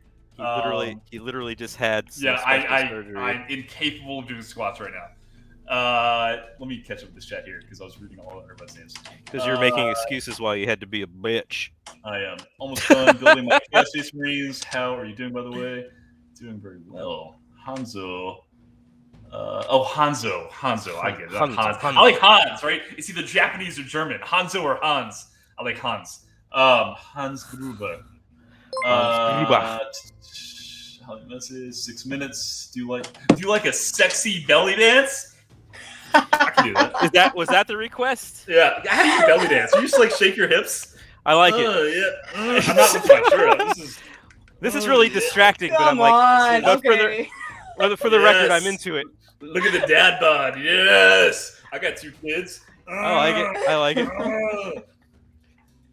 He literally just had some surgery. I'm incapable of doing squats right now. Let me catch up with this chat here because I was reading all of everybody's names. Because you're making excuses while you had to be a bitch. I am almost done building my Chaos Space Marines. How are you doing, by the way? Doing very well. Hanzo. Hanzo. I get it. Hanzo. I like Hans, right? It's either Japanese or German. Hanzo or Hans. I like Hans. Hans Gruber. This is 6 minutes. Do you like a sexy belly dance? I can do that. Was that the request? Yeah. How do you belly dance? You just like shake your hips. I like it. Yeah. I'm not with my shirt. This is really distracting, but I'm Come like, on, but okay. for the record, I'm into it. Look at the dad bod. Yes. I got 2 kids. I like it.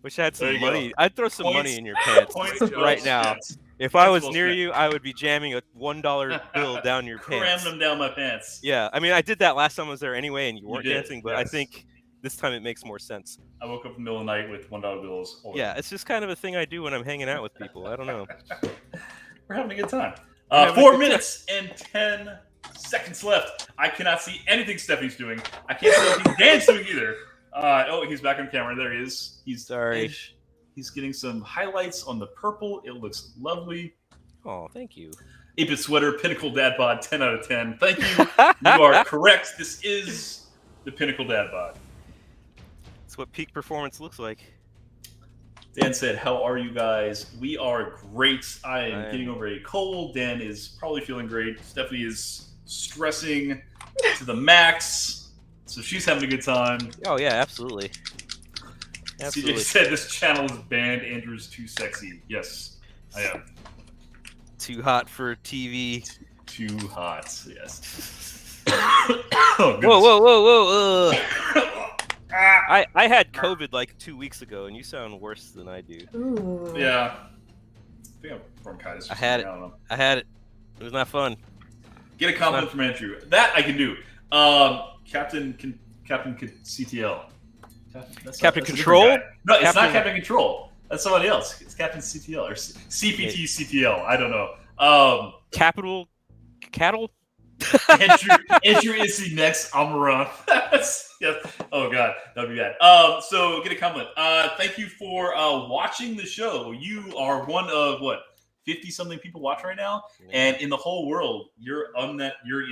Wish I had some money. Go. I'd throw some money in your pants right now. If I was near you, I would be jamming a $1 bill down your pants. Cram them down my pants. Yeah, I mean, I did that last time I was there anyway, and you weren't dancing, but yes. I think this time it makes more sense. I woke up in the middle of the night with $1 bills. Yeah, it's just kind of a thing I do when I'm hanging out with people. I don't know. We're having a good time. 4 minutes and 10 seconds left. I cannot see anything Stephanie's doing. I can't see anything Dan's doing either. Oh, he's back on camera. There he is. He's sorry. He's getting some highlights on the purple. It looks lovely. Oh, thank you. 8-bit sweater, Pinnacle Dad Bod, 10 out of 10. Thank you. You are correct. This is the Pinnacle Dad Bod. That's what peak performance looks like. Dan said, how are you guys? We are great. I am getting over a cold. Dan is probably feeling great. Stephanie is stressing to the max. So she's having a good time. Oh, yeah, absolutely. Absolutely. CJ said this channel is banned. Andrew's too sexy. Yes, I am. Too hot for TV. Too hot, yes. Oh, whoa. I had COVID like 2 weeks ago, and you sound worse than I do. Ooh. Yeah. I think I'm bronchitis. I had it. It was not fun. Get a compliment from Andrew. That I can do. Captain CTL. Captain Control? No, it's not Captain Control. That's somebody else. It's Captain CTL or CPT CTL. I don't know. Capital Cattle? Andrew is the next Amaranth. Yes. Oh god, that'd be bad. So get a compliment. Thank you for watching the show. You are one of 50-something people watch right now, and in the whole world, you're in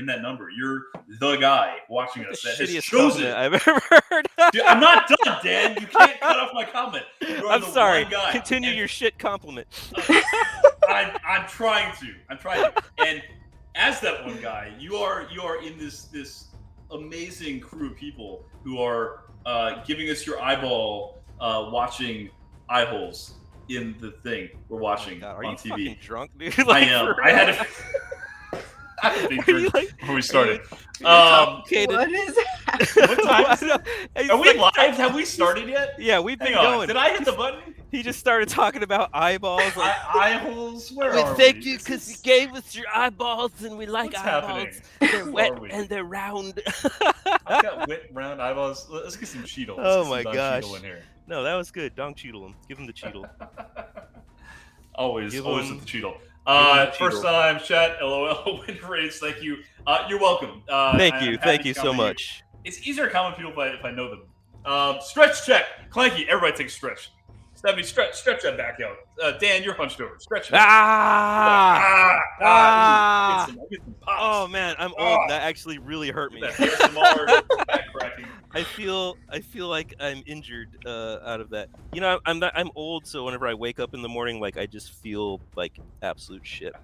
that number. You're the guy watching us that has chosen it. I've ever heard. Dude, I'm not done, Dan. You can't cut off my comment. I'm sorry. Continue your shit compliment. I'm trying to. And as that one guy, you are in this amazing crew of people who are giving us your eyeball watching eye holes in the thing we're watching on TV. Fucking drunk, dude? I am. I had a big drink before we started. What is that? Are we live? Have we started yet? Yeah, we've been going. Did I hit the button? He just started talking about eyeballs. Like, eye holes? Where are we? Thank you, because you gave us your eyeballs, and we like What's eyeballs. happening? They're wet and they're round. I've got wet, round eyeballs. Let's get some Cheeto. Oh my gosh. In here. No, that was good. Don't Cheetle him. Give him the Cheetle. always with the Cheetle. First Cheetle. time, chat, LOL, win rates, thank you. You're welcome. Thank you so much. It's easier to comment people if I know them. Stretch check. Clanky, everybody take a stretch. Stephanie, stretch that back out. Dan, you're hunched over. Stretch it. Get some pops. Oh man, I'm old. That actually really hurt me. That ASMR back cracking. I feel like I'm injured out of that. You know, I'm old, so whenever I wake up in the morning, like I just feel like absolute shit.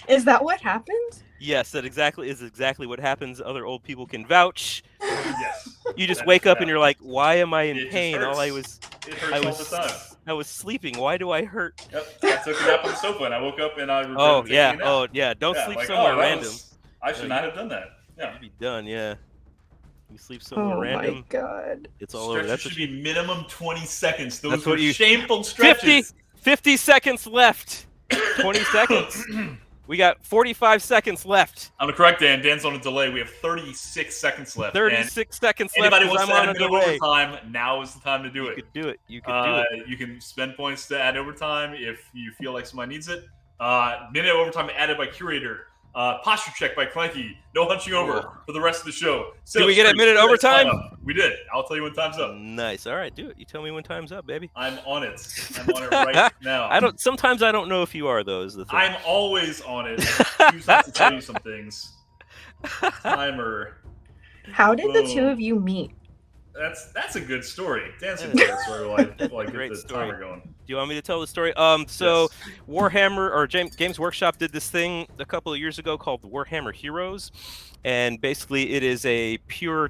Is that what happened? Yes, that is exactly what happens. Other old people can vouch. Yes. You just wake up and you're like, why am I in pain? Hurts. All I was sleeping. Why do I hurt? Yep. I took a nap on the sofa and I woke up and I regretted taking a nap. Oh yeah. Don't sleep somewhere random. I should not have done that. Yeah. You'd be done. Yeah. You sleep somewhere random. Oh my god. It's all over. That should be minimum 20 seconds. Those were shameful stretches. 50 seconds left. 20 seconds. We got 45 seconds left. I'm correct, Dan. Dan's on a delay. We have 36 seconds left. 36 seconds left. Anybody wants to add a minute of overtime, now is the time to do it. You could do it. You could do it. You can spend points to add overtime if you feel like somebody needs it. Minute of overtime added by Curator. Posture check by Clanky. No hunching over for the rest of the show. Did we get a minute overtime? We did. I'll tell you when time's up. Nice. All right, do it. You tell me when time's up, baby. I'm on it. I'm on it right now. Sometimes I don't know if you are, though, is the thing. I'm always on it. I usually have to tell you some things. Timer. How did the two of you meet? That's a good story. Dan's a good story while I get the timer going. you want me to tell the story? So Yes. Warhammer or Games Workshop did this thing a couple of years ago called the Warhammer Heroes, and basically it is a peer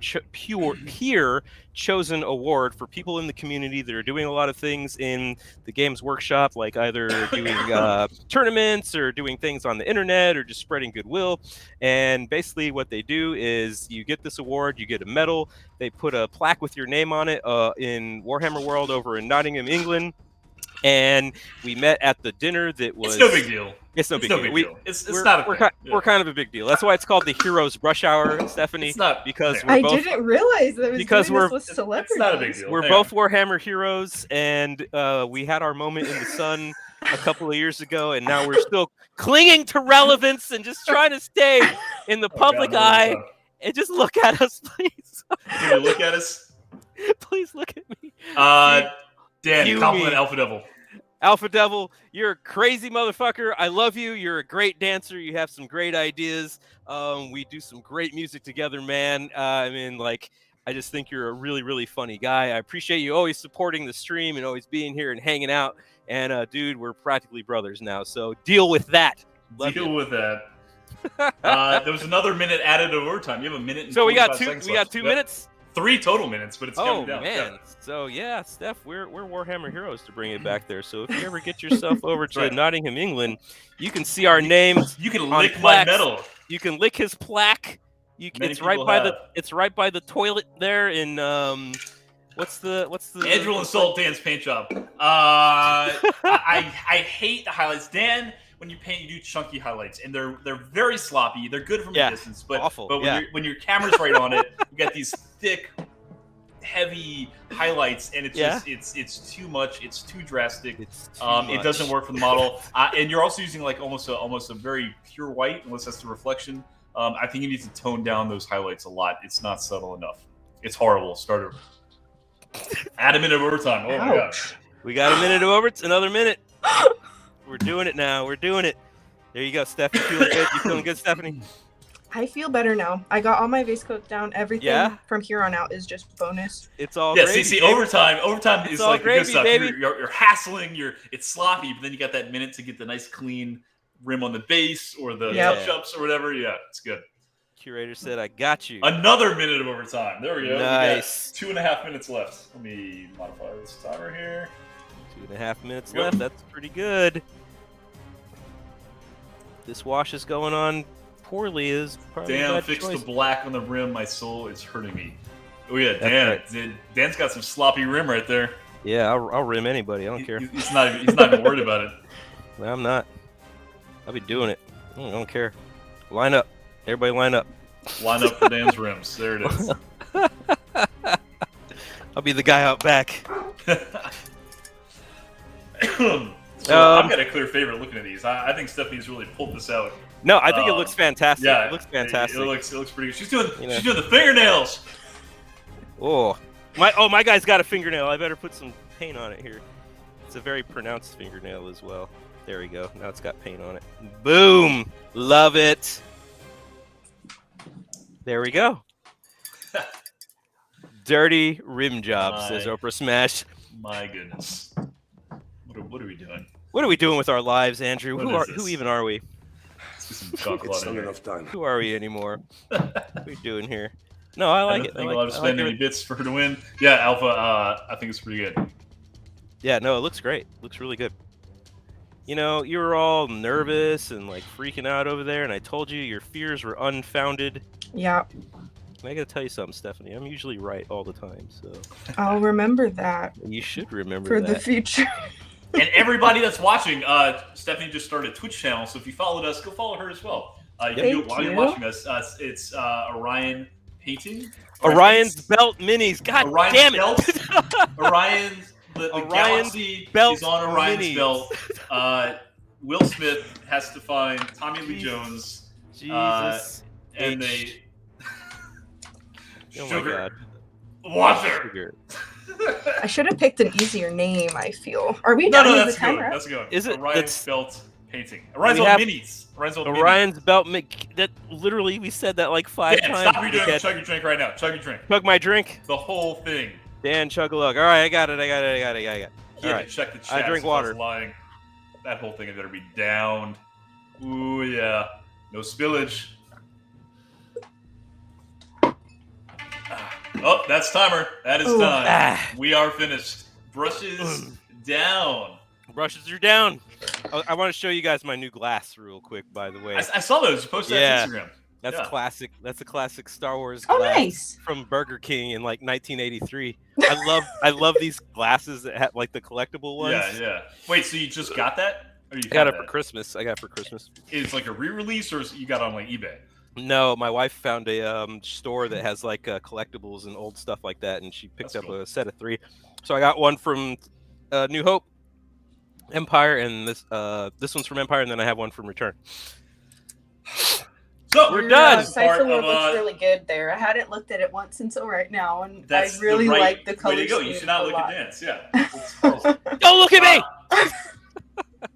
chosen award for people in the community that are doing a lot of things in the Games Workshop, like either doing tournaments or doing things on the internet or just spreading goodwill. And basically what they do is you get this award, you get a medal, they put a plaque with your name on it It's in Warhammer World over in Nottingham, England. And we met at the dinner that was... no big deal. It's no big deal. It's not a thing. We're kind of a big deal. That's why it's called the Heroes Rush Hour, Stephanie. It's not because fair. we're both... I didn't realize that was because doing this with celebrities. It's not a big deal. We're both Warhammer heroes, and we had our moment in the sun a couple of years ago, and now we're still clinging to relevance and just trying to stay in the public eye. And just look at us, please. Can you look at us? Please look at me. Dan, compliment Alpha Devil. Alpha Devil, you're a crazy motherfucker. I love you. You're a great dancer. You have some great ideas. We do some great music together, man. I mean, like, I just think you're a really, really funny guy. I appreciate you always supporting the stream and always being here and hanging out. And, dude, we're practically brothers now. So deal with that. Deal with that. There was another minute added to overtime. You have a minute and so we got 2 minutes? 3 total minutes, but it's counting down. Man. So yeah, Steph, we're Warhammer heroes to bring it back there. So if you ever get yourself over to Nottingham, England, you can see our names. You can lick my medal. You can lick his plaque. It's right by the toilet there in what's the Andrew and Salt Dan's paint job. I hate the highlights. Dan, when you paint, you do chunky highlights, and they're very sloppy. They're good from a distance, but awful. But when your camera's right on it, you got these thick, heavy highlights, and it's too much. It's too drastic. It doesn't work for the model, and you're also using like almost a very pure white, unless that's the reflection. I think you need to tone down those highlights a lot. It's not subtle enough. It's horrible. Start over. Add a minute of overtime. Oh my god. We got a minute of overtime. Another minute. We're doing it now. We're doing it. There you go, Steph. You feeling good? You feeling good, Stephanie? I feel better now. I got all my base coats down. Everything from here on out is just bonus. It's all gravy, see, overtime is like gravy, the good stuff. Baby. You're hassling. It's sloppy, but then you got that minute to get the nice clean rim on the base or the touch-ups or whatever. Yeah, it's good. Curator said, "I got you." Another minute of overtime. There we go. Nice. We got 2.5 minutes left. Let me modify this timer here. 2.5 minutes left. That's pretty good. This wash is going on poorly. Is probably Dan, fix the black on the rim. My soul is hurting me. Oh yeah, Dan. Dan's got some sloppy rim right there. Yeah, I'll rim anybody. I don't care. He's not even worried about it. No, I'm not. I'll be doing it. I don't care. Line up. Everybody line up. Line up for Dan's rims. There it is. I'll be the guy out back. I've got a clear favorite looking at these. I think Stephanie's really pulled this out. No, I think it looks fantastic. Yeah, it looks fantastic. It looks pretty good. She's doing the fingernails. Oh, my guy's got a fingernail. I better put some paint on it here. It's a very pronounced fingernail as well. There we go. Now it's got paint on it. Boom! Love it. There we go. Dirty rim job, says Oprah Smash. My goodness. What are we doing? What are we doing with our lives, Andrew? Who even are we? It's not enough time. Who are we anymore? What are we doing here? No, I like it. I don't spend any bits for her to win. Yeah, Alpha, I think it's pretty good. Yeah, no, it looks great. It looks really good. You know, you were all nervous and like freaking out over there, and I told you your fears were unfounded. Yeah. I gotta tell you something, Stephanie. I'm usually right all the time, so I'll remember that. You should remember for that. the future. And everybody that's watching, Stephanie just started a Twitch channel, so if you followed us, go follow her as well. While you're watching us, it's Orion Painting. Orion's Belt Minis. God Orion's damn it! Belt. Orion's the galaxy belt is on Orion's minis. Belt. Will Smith has to find Tommy Lee Jones. Jesus. And they. Oh Sugar. my God. Water. Sugar. I should have picked an easier name, I feel. Are we No, done with that's the good. timer? That's good. Is it? Orion's Belt Painting. Orion's Belt Minis. Orion's Belt that literally we said that like 5 times. Stop what you're doing. Chug your drink right now. Chug your drink. Chug my drink. The whole thing. Dan, chug a look. All right, I got it. He had to check the chat. I drink water. I was lying. That whole thing had better be downed. Ooh, yeah. No spillage. Oh, that's timer. That is time. We are finished. Brushes down. Brushes are down. I want to show you guys my new glass real quick, by the way. I saw those. You posted that on Instagram. That's classic. That's a classic Star Wars glass from Burger King in like 1983. I love these glasses that have like the collectible ones. Yeah. Wait, so you just got that? Or you got it for Christmas. I got it for Christmas. It's like a re-release, or you got it on like eBay? No, my wife found a store that has like collectibles and old stuff like that, and she picked up a set of 3. So I got one from New Hope, Empire, and this one's from Empire, and then I have one from Return. So we're done. Cipher looks really good there. I hadn't looked at it once until right now, and I really like the color. Way to go! You should not look at dance. Yeah. Don't look at me.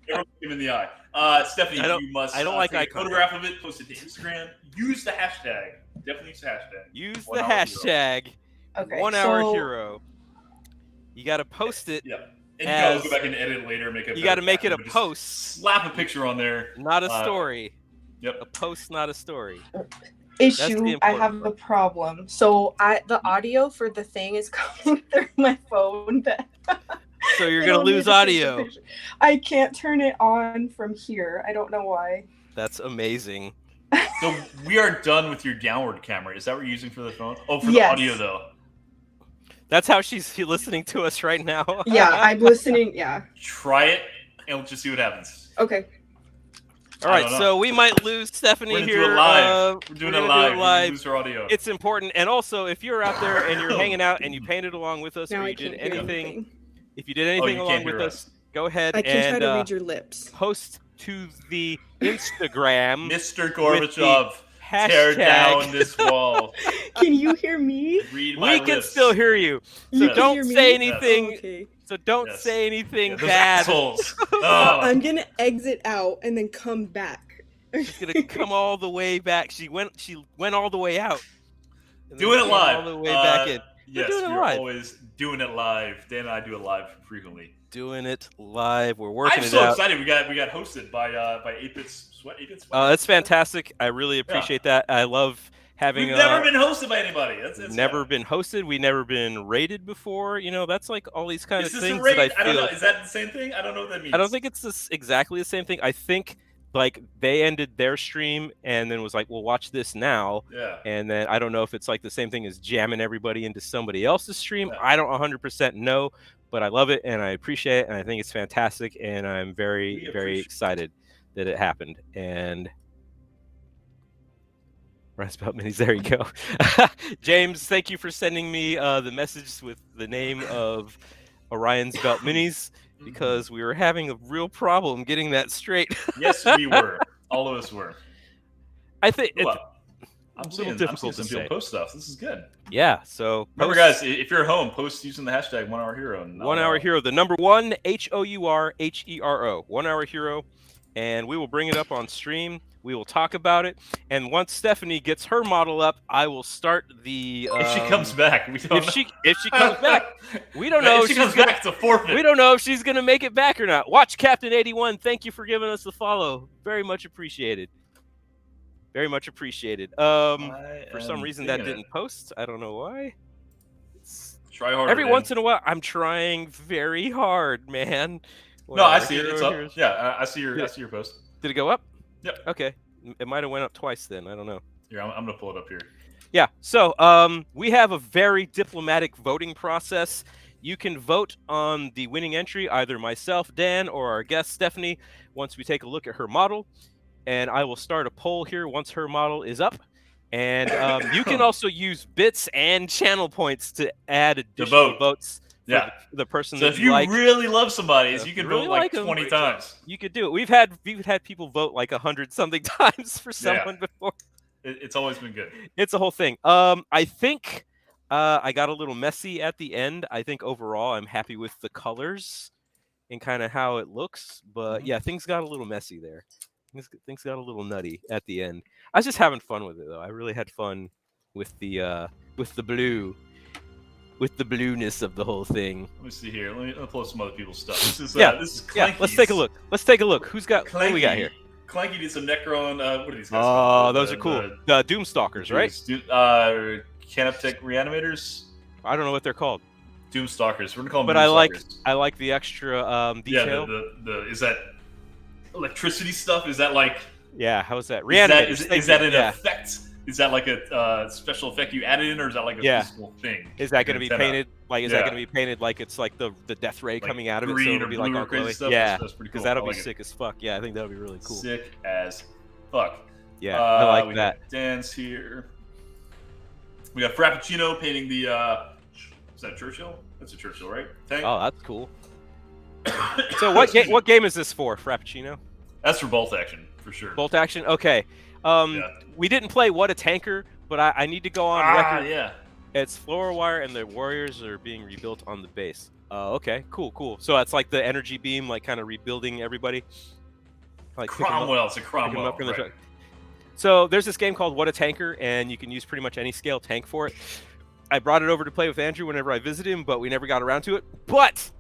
Everyone give him in the eye. Stephanie, you must. I don't like take a photograph of it, post it to Instagram. Use the hashtag. Definitely use the hashtag. Use the hashtag. Okay. 1 hour hero. You got to post it. Yeah. And you can go back and edit it later. You got to make it a post. Slap a picture on there. Not a story. Yep. A post, not a story. Issue. I have a problem. So the audio for the thing is coming through my phone. So you're gonna lose audio. I can't turn it on from here. I don't know why. That's amazing. So we are done with your downward camera. Is that what you're using for the phone? Oh, for the audio though. That's how she's listening to us right now. Yeah, I'm listening. Yeah. Try it, and we'll just see what happens. Okay. All right, so we might lose Stephanie here. Do it live. We're doing it live. We're lose her audio. It's important, and also if you're out there and you're hanging out and you painted along with us, or you did anything. If you did anything along with us, go ahead and try to read your lips. Post to the Instagram. Mr. Gorbachev, tear down this wall. Can you hear me? Read my lips. We can still hear you. So don't say anything. Yes. Okay. So don't say anything bad. Assholes. I'm gonna exit out and then come back. She's gonna come all the way back. She went all the way out. Doing it live. All the way back in. Yes, you're always doing it live. Dan and I do it live frequently. Doing it live. We're working it out. I'm so excited. We got hosted by 8-Bit Sweat. 8-Bit Sweat. That's fantastic. I really appreciate that. I love having. We've never been hosted by anybody. Never been hosted. We've never been rated before. You know, that's like all these kind of things that I feel. I don't know. Is that the same thing? I don't know what that means. I don't think it's exactly the same thing. I think like they ended their stream and then was like, "Well, watch this now." Yeah. And then I don't know if it's like the same thing as jamming everybody into somebody else's stream. Yeah. I don't 100% know, but I love it and I appreciate it and I think it's fantastic and I'm very, very excited that it happened. And Rise About Minis, there you go. James, thank you for sending me the message with the name of Orion's Belt Minis, because we were having a real problem getting that straight. Yes, we were. All of us were. I think I'm seeing some people post stuff. This is good. Yeah, so remember, guys, if you're at home, post using the hashtag 1 Hour Hero. 1 Hour Hero, the number 1 HOURHERO, 1 Hour Hero, and we will bring it up on stream. We will talk about it, and once Stephanie gets her model up, I will start the. If she comes back, we don't. If she comes back, we don't know. If she comes back, it's a forfeit. We don't know if she's gonna make it back or not. Watch Captain 81. Thank you for giving us the follow. Very much appreciated. Very much appreciated. For some reason that didn't post. I don't know why. Try harder. Every once in a while, I'm trying very hard, man. No, I see it. It's up. Yeah, I see your post. Did it go up? Yep. Okay. It might have went up twice then. I don't know. Here, I'm gonna pull it up here. Yeah. So we have a very diplomatic voting process. You can vote on the winning entry, either myself, Dan, or our guest Stephanie, once we take a look at her model. And I will start a poll here once her model is up. And you can also use bits and channel points to add additional votes. Yeah, the person. So if you really love somebody, you can vote like 20 times. You could do it. We've had people vote like 100-something times for someone before. It's always been good. It's a whole thing. I think I got a little messy at the end. I think overall I'm happy with the colors and kind of how it looks. But yeah, things got a little messy there. Things got a little nutty at the end. I was just having fun with it though. I really had fun with the blue. with the blueness of the whole thing. Let me see here. Let me pull up some other people's stuff. This is Yeah. this is Clanky's. Yeah, let's take a look. Let's take a look. Who's got what do we got here? Clanky did some Necron. What are these guys Oh, called? those are cool. The Doomstalkers, right? Canoptech Reanimators. I don't know what they're called. Doomstalkers. We're gonna call them. But Doomstalkers. I like the extra detail. Yeah. The is that electricity stuff? Is that like? Yeah. How is that? Reanimators. Is that an effect? Is that like a special effect you added in, or is that like a physical thing? Is that going to be painted? Like, is that going to be painted like it's like the death ray coming out of it? So it'll be like all glowy. Stuff? Yeah, that's pretty cool. Because that'll be sick as fuck. Yeah, I think that'll be really cool. Sick as fuck. Yeah, I like that. Dan's here. We got Frappuccino painting the. Is that Churchill? That's a Churchill, right? Tank? Oh, that's cool. So what game is this for, Frappuccino? That's for bolt action for sure. Bolt action. Okay. We didn't play What a Tanker, but I need to go on record. Yeah. It's Floor Wire, and the warriors are being rebuilt on the base. Okay, cool. So that's like the energy beam, like kind of rebuilding everybody. Like Cromwell. It's a Cromwell. Right. So there's this game called What a Tanker, and you can use pretty much any scale tank for it. I brought it over to play with Andrew whenever I visited him, but we never got around to it. But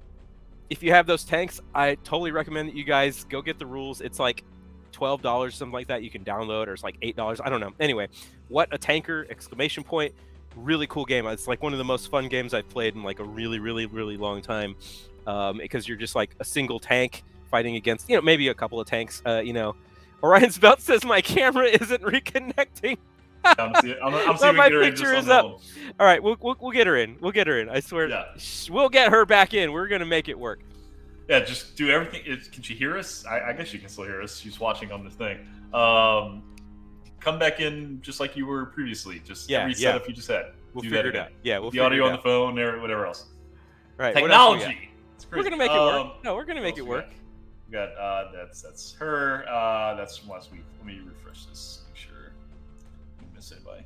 if you have those tanks, I totally recommend that you guys go get the rules. It's like $12, something like that. You can download, or it's like $8. I don't know. Anyway, What a Tanker! ! Really cool game. It's like one of the most fun games I've played in like a really, really, really long time. Because you're just like a single tank fighting against, maybe a couple of tanks. Orion's Belt says my camera isn't reconnecting. I'm seeing my picture is up. All right, we'll get her in. We'll get her in. I swear. Yeah. We'll get her back in. We're gonna make it work. Yeah, just do everything. Can she hear us? I guess she can still hear us. She's watching on the thing. Come back in just like you were previously. Just every setup you just had. We'll figure it out. Yeah, we'll the audio on the phone or whatever else. Right. Technology. It's crazy. We're gonna make it work. No, we're gonna make it work. We got that's her. That's from last week. Let me refresh this. Make sure I didn't miss anybody.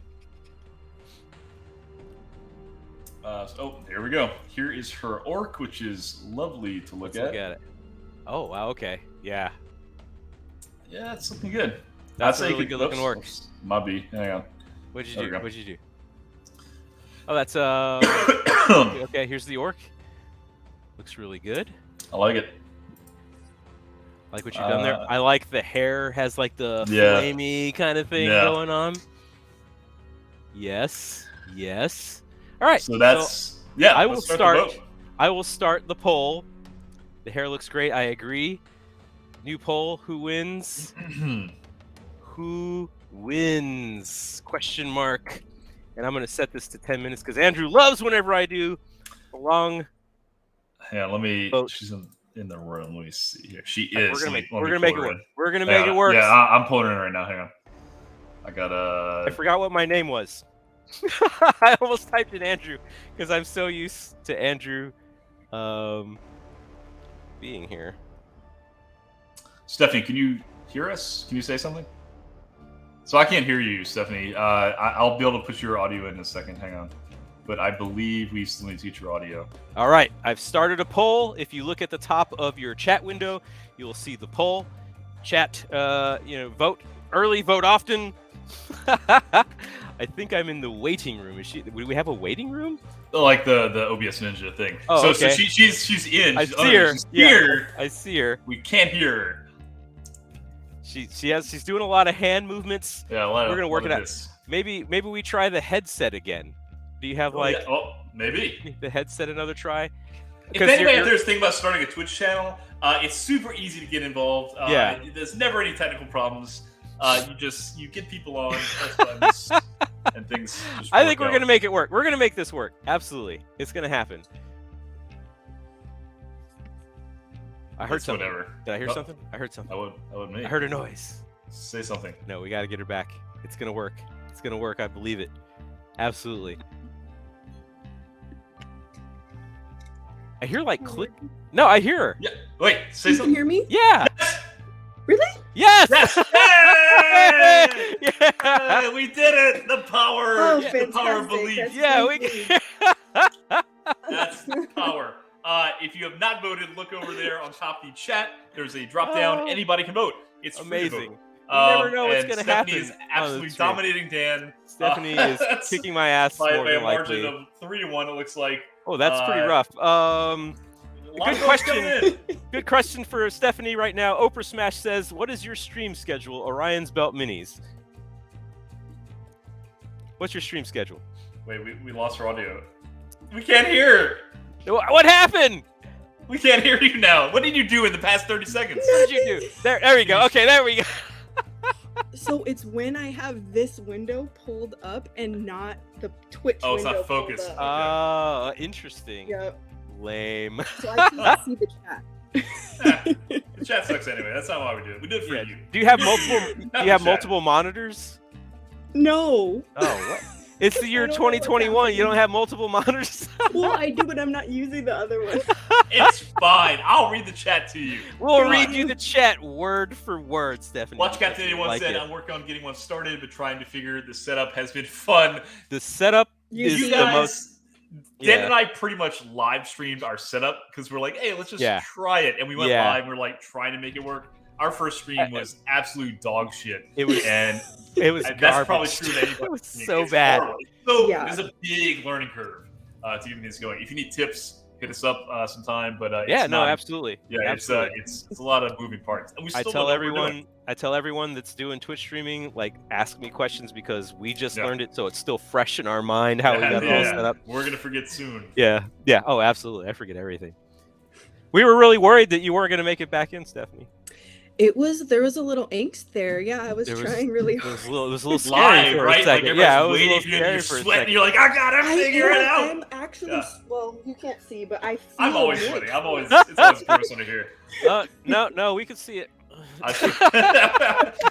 There we go. Here is her orc, which is lovely to look at. Look at it. Oh wow. Okay. Yeah. Yeah, it's looking good. That's a really good looking orc. Might be. Hang on. What'd you do? What'd you do? Oh, that's okay. Here's the orc. Looks really good. I like it. Like what you've done there. I like the hair has like the flamey kind of thing going on. Yes. All right. So that's I will start. I will start the poll. The hair looks great. I agree. New poll. Who wins? Who wins? Question mark. And I'm going to set this to 10 minutes because Andrew loves whenever I do a long. Yeah, let me. Vote. She's in the room. Let me see here. She is. We're gonna make it work. We're gonna make it work. Yeah, I'm pulling her in right now. Hang on. I got I forgot what my name was. I almost typed in Andrew because I'm so used to Andrew being here. Stephanie, can you hear us? Can you say something? So I can't hear you, Stephanie. I'll be able to put your audio in a second. Hang on. But I believe we still need to get your audio. All right. I've started a poll. If you look at the top of your chat window, you will see the poll. Chat, vote early, vote often. I think I'm in the waiting room. Do we have a waiting room? Like the OBS Ninja thing. Oh, so okay. she's in. I see her. She's here. I see her. We can't hear her. She's doing a lot of hand movements. Yeah, we're gonna work it out. Maybe we try the headset again. Do you have maybe the headset another try? If anybody out there is thinking about starting a Twitch channel, it's super easy to get involved. There's never any technical problems. You get people on, and things. I think we're gonna make it work. We're gonna make this work. Absolutely, it's gonna happen. I heard something. Whatever. Did I hear something? I heard something. That would me. I heard a noise. Say something. No, we got to get her back. It's gonna work. It's gonna work. I believe it. Absolutely. I hear like click. No, I hear her. Yeah. Wait. Say something. You can hear me? Yeah. Yes. Really? Yes. Hey! Yeah. We did it. The power. Oh, the power of belief. That's the power. If you have not voted, look over there on top of the chat. There's a drop down. Anybody can vote. It's amazing. never know what's and going to Stephanie happen. is absolutely dominating Dan. Stephanie is kicking my ass by more a than margin likely. of 3-1. It looks like. Oh, that's pretty rough. Good question. Good question for Stephanie right now. Oprah Smash says, "What is your stream schedule? Orion's Belt Minis." What's your stream schedule? Wait, we lost our audio. We can't hear. What happened? We can't hear you now. What did you do in the past 30 seconds? What did you do? There we go. Okay, there we go. So it's when I have this window pulled up and not the Twitch window. Oh, it's not focused. Oh, interesting. Yep. Lame. So I can't see the chat. The chat sucks anyway. That's not why we do it. We do it for you. Do you have multiple? Do you have multiple monitors? No. Oh, what? It's the year I don't know what's 2021. You happening. don't have multiple monitors. Well, I do, but I'm not using the other one. It's fine. I'll read the chat to you. We'll Come read on. you the chat word for word, Stephanie. Watch Captain 81 like said, it. I'm working on getting one started, but trying to figure the setup has been fun. The setup You is You the guys, most. Dan Yeah. and I pretty much live streamed our setup because we're like, hey, let's just Yeah. try it. And we went Yeah. live. We're like trying to make it work. Our first stream was absolute dog shit. It was. And It was that's garbage. probably true to anybody. It was listening. so It's bad. horrible. So Yeah. there's a big learning curve to getting this going. If you need tips, hit us up sometime. But Yeah, it's no, not, absolutely. yeah, absolutely. it's a lot of moving parts. And we I still tell don't know what we're doing. everyone that's doing Twitch streaming, like, ask me questions because we just Yeah. learned it, so it's still fresh in our mind how we got it all set up. We're gonna forget soon. Yeah. Oh, absolutely. I forget everything. We were really worried that you weren't going to make it back in, Stephanie. There was a little angst there. Yeah, I was trying really It hard. was a little scary Live, for right? a second. Like Yeah, it was a waiting little for you, scary you're for a sweating. second. You're like, I got it, figure it out. I'm actually, Yeah. well, you can't see, but I feel I'm always moist. sweating. It's always gross under here. No, we could see it.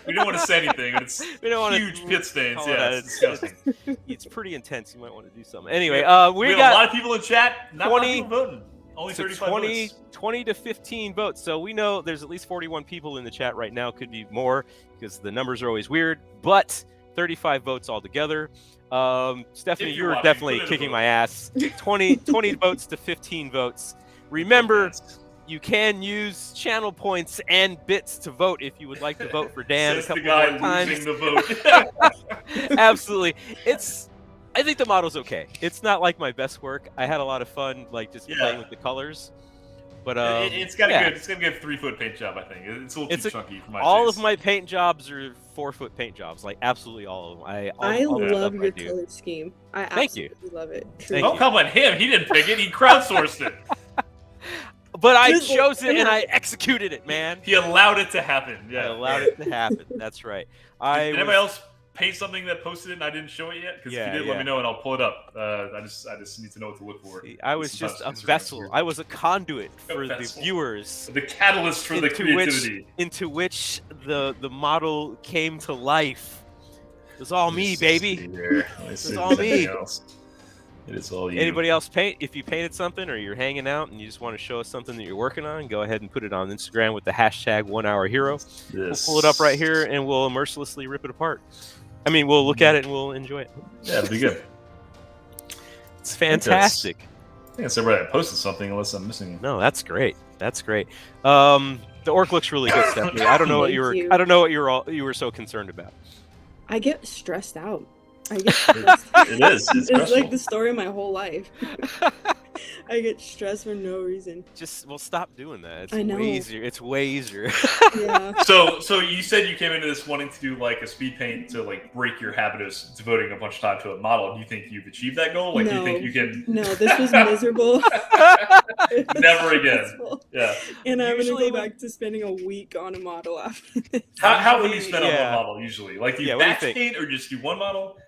We don't want to say anything, but it's We don't want huge pit stains. call Yeah, it it's disgusting. It's pretty intense. You might want to do something. Anyway, We we have a got lot of people in chat. Not 20 a lot of people voting. Only so 35 votes. 20 to 15 votes. So we know there's at least 41 people in the chat right now. Could be more because the numbers are always weird. But 35 votes altogether. Stephanie, If you you're were watching, definitely put in a kicking vote. my ass. 20 votes to 15 votes. Remember, you can use channel points and bits to vote if you would like to vote for Dan a Says the couple guy more times. losing the vote. Absolutely. I think the model's okay. It's not like my best work. I had a lot of fun, like just playing with the colors. But It's got a good 3-foot paint job. I think it's a little too chunky for my all taste. of my paint jobs are 4-foot paint jobs, like absolutely all of them. I all the love stuff your do. color scheme. I Thank you. absolutely love it. Thank Don't you. compliment him. He didn't pick it. He crowdsourced it. But I Just- chose it and I executed it, man. He allowed it to happen. I Yeah. allowed it to happen. That's right. Did anybody else paint something that posted it and I didn't show it yet? Because if you did, let me know and I'll pull it up. I just need to know what to look for. I was just a vessel. I was a conduit for the viewers. The catalyst for the creativity. Into which the model came to life. It was all me, baby. It was all me. It is all you. Anybody else paint? If you painted something or you're hanging out and you just want to show us something that you're working on, go ahead and put it on Instagram with the hashtag #OneHourHero. We'll pull it up right here and we'll mercilessly rip it apart. I mean, we'll look at it and we'll enjoy it. Yeah, it'll be good. It's fantastic. I think that's everybody that posted something, unless I'm missing. No, that's great. That's great. The orc looks really good, Stephanie. I don't know what you were. I don't know what you were so concerned about. I get stressed out. I get stressed. It is. It's like the story of my whole life. I get stressed for no reason. Stop doing that. It's I know. way easier. It's way easier. Yeah. So you said you came into this wanting to do like a speed paint to like break your habit of devoting a bunch of time to a model. Do you think you've achieved that goal? Like, do you think you can? No, this was miserable. Never again. Stressful. Yeah. And I'm gonna go back to spending a week on a model after this. How do you spend on one model usually? Like, do you what do you batch think? paint or just do one model?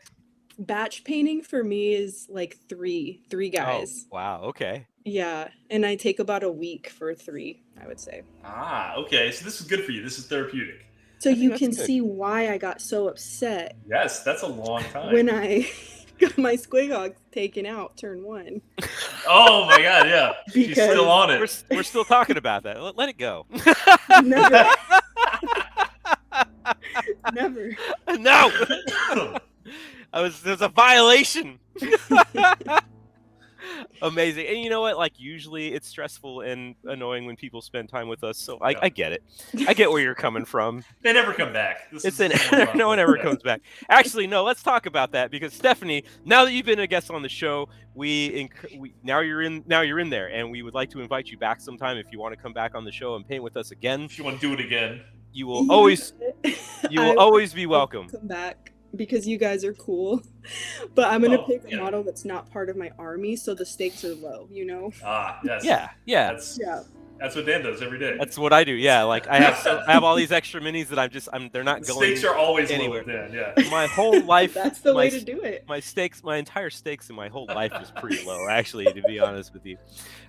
Batch painting for me is like three guys. Oh, wow. Okay. Yeah, and I take about a week for 3, I would say. Ah, okay. So this is good for you. This is therapeutic. So you that's can good. see why I got so upset Yes, that's a long time. when I got my squig taken out turn 1. Oh my god, yeah. She's Because- still on it. We're still talking about that. Let it go. Never. Never. No. There's a violation. Amazing. And you know what? Like, usually it's stressful and annoying when people spend time with us. So I get it. I get where you're coming from. They never come back. No one ever comes back. Actually, no. Let's talk about that because Stephanie, now that you've been a guest on the show, now you're in there, and we would like to invite you back sometime if you want to come back on the show and paint with us again. If you want to do it again, you will always be welcome. Come back. Because you guys are cool, but I'm gonna pick a model that's not part of my army, so the stakes are low. You know. Yes. Yeah. That's what Dan does every day. That's what I do. Yeah, like I have all these extra minis that they're not going. Stakes are always anywhere. Low with Dan. Yeah. My whole life. That's the way to do it. My entire stakes in my whole life is pretty low, actually, to be honest with you.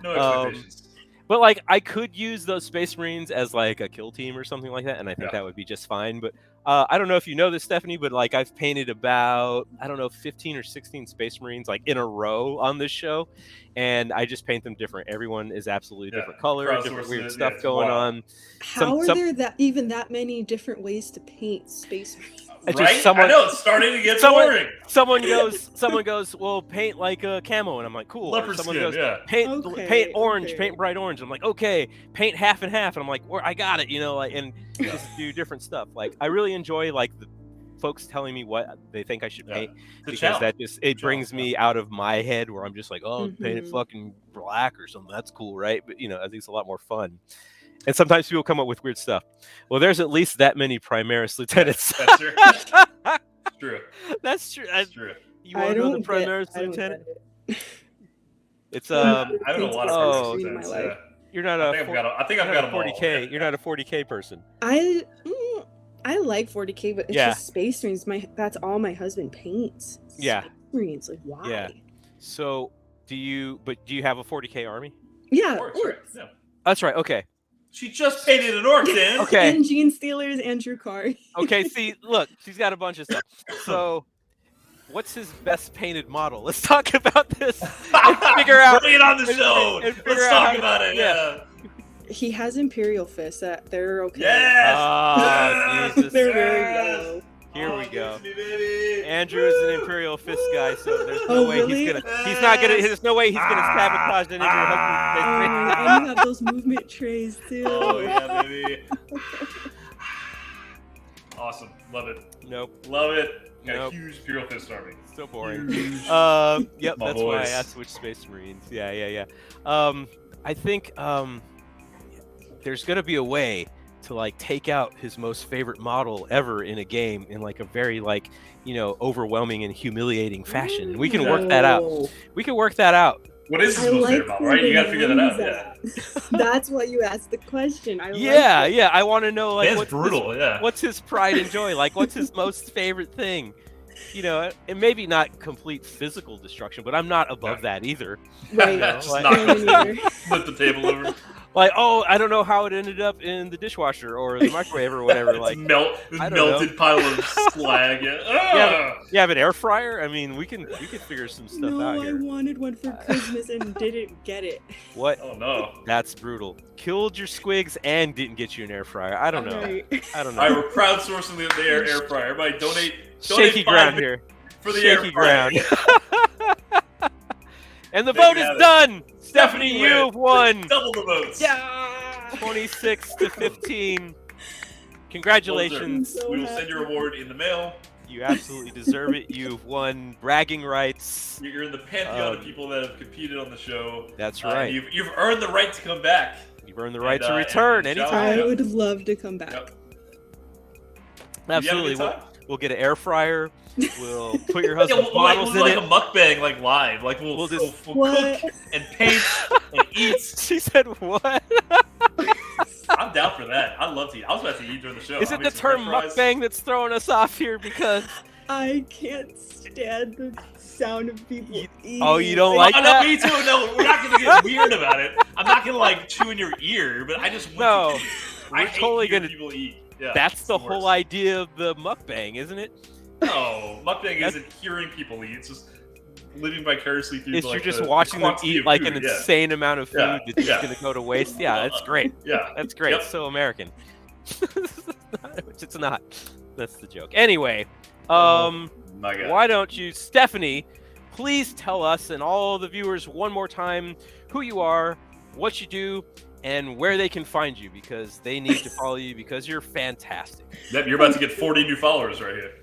No expectations. But like, I could use those Space Marines as like a kill team or something like that, and I think that would be just fine. But I don't know if you know this, Stephanie, but like I've painted about 15 or 16 Space Marines like in a row on this show, and I just paint them different. Everyone is absolutely different color, different weird stuff going on. How are there that many different ways to paint Space Marines? Right? I know it's starting to get boring. Someone goes, well, paint like a camo, and I'm like, cool. Leopard someone skin, goes, paint orange, paint bright orange. I'm like, okay, paint half and half, and I'm like, I got it, like, and just do different stuff. Like, I really enjoy like the folks telling me what they think I should paint because that just brings me out of my head where I'm just like, paint it fucking black or something. That's cool, right? But I think it's a lot more fun. And sometimes people come up with weird stuff. Well, there's at least that many Primaris lieutenants. That's true. True. That's true. That's true. You want to know the Primaris lieutenant? It's I don't know a lot of lieutenants. Yeah. You're not a. I think I've got a 40K. You're not a 40K person. I like 40K, but it's just Space Marines. That's all my husband paints. Yeah. Space Marines, like why? Yeah. So do you have a 40K army? Yeah. Orcs. Yeah. That's right. Okay. She just painted an orc, Dan. Okay. And Gene Stealers, Andrew Carr. Okay. See, look, she's got a bunch of stuff. So, what's his best painted model? Let's talk about this and figure out. Bring it on the show. Let's talk about it. Yeah. He has Imperial Fists. They're okay. Yes. Oh, Jesus. They're very low. Here we go. Me, Andrew is an Imperial Fist guy, so there's no way there's no way he's gonna sabotage any of your husband's face. And you have those movement trays too. Oh yeah, baby. Awesome. Love it. Nope. Love it. Got a huge Imperial Fist army. So boring. Yep, My that's boys. why I asked which Space Marines. Yeah. I think there's gonna be a way to like take out his most favorite model ever in a game in like a very like overwhelming and humiliating fashion. We can work that out. What is his most favorite model, right? You gotta figure that out. Yeah. That's why you asked the question. I want to know like what's brutal. What's his pride and joy? Like what's his most favorite thing? And maybe not complete physical destruction, but I'm not above that either. Right. Flip the table over. Like, I don't know how it ended up in the dishwasher or the microwave or whatever. Like, melted pile of slag. You have an air fryer? I mean, we can figure some stuff out here. I wanted one for Christmas and didn't get it. What? Oh no, that's brutal. Killed your squigs and didn't get you an air fryer. I don't know. I don't know. All right, we're crowdsourcing the air fryer. Everybody, donate. Shaky ground here. For the shaky ground. And the vote is done. Stephanie, you've won. Double the votes. Yeah. 26-15. Congratulations. We will send your award in the mail. You absolutely deserve it. You've won bragging rights. You're in the pantheon of people that have competed on the show. That's right. You've earned the right to come back. You've earned the right to return anytime. I would love to come back. Yep. Absolutely. We'll get an air fryer. We'll put your husband's models in it. Like a mukbang, like live. Like we'll cook and paint and eat. She said what? I'm down for that. I'd love to eat. I was about to eat during the show. Is it the term mukbang that's throwing us off here? Because I can't stand the sound of people eating. Oh, you don't like that? No, me too. No, we're not going to get weird about it. I'm not going to like chew in your ear, but I just want to. We're totally going to. People eat. Yeah, that's the whole idea of the mukbang, isn't it? No, mukbang isn't hearing people eat. It's just living vicariously through. It's you're just watching them eat like an insane amount of food that's just going to go to waste. Yeah, that's great. Yeah, that's great. Yep. So American. Which it's not. That's the joke. Anyway, my God. Why don't you, Stephanie? please tell us and all the viewers one more time who you are, what you do, and where they can find you, because they need to follow you because you're fantastic. Yep, you're about to get 40 new followers right here.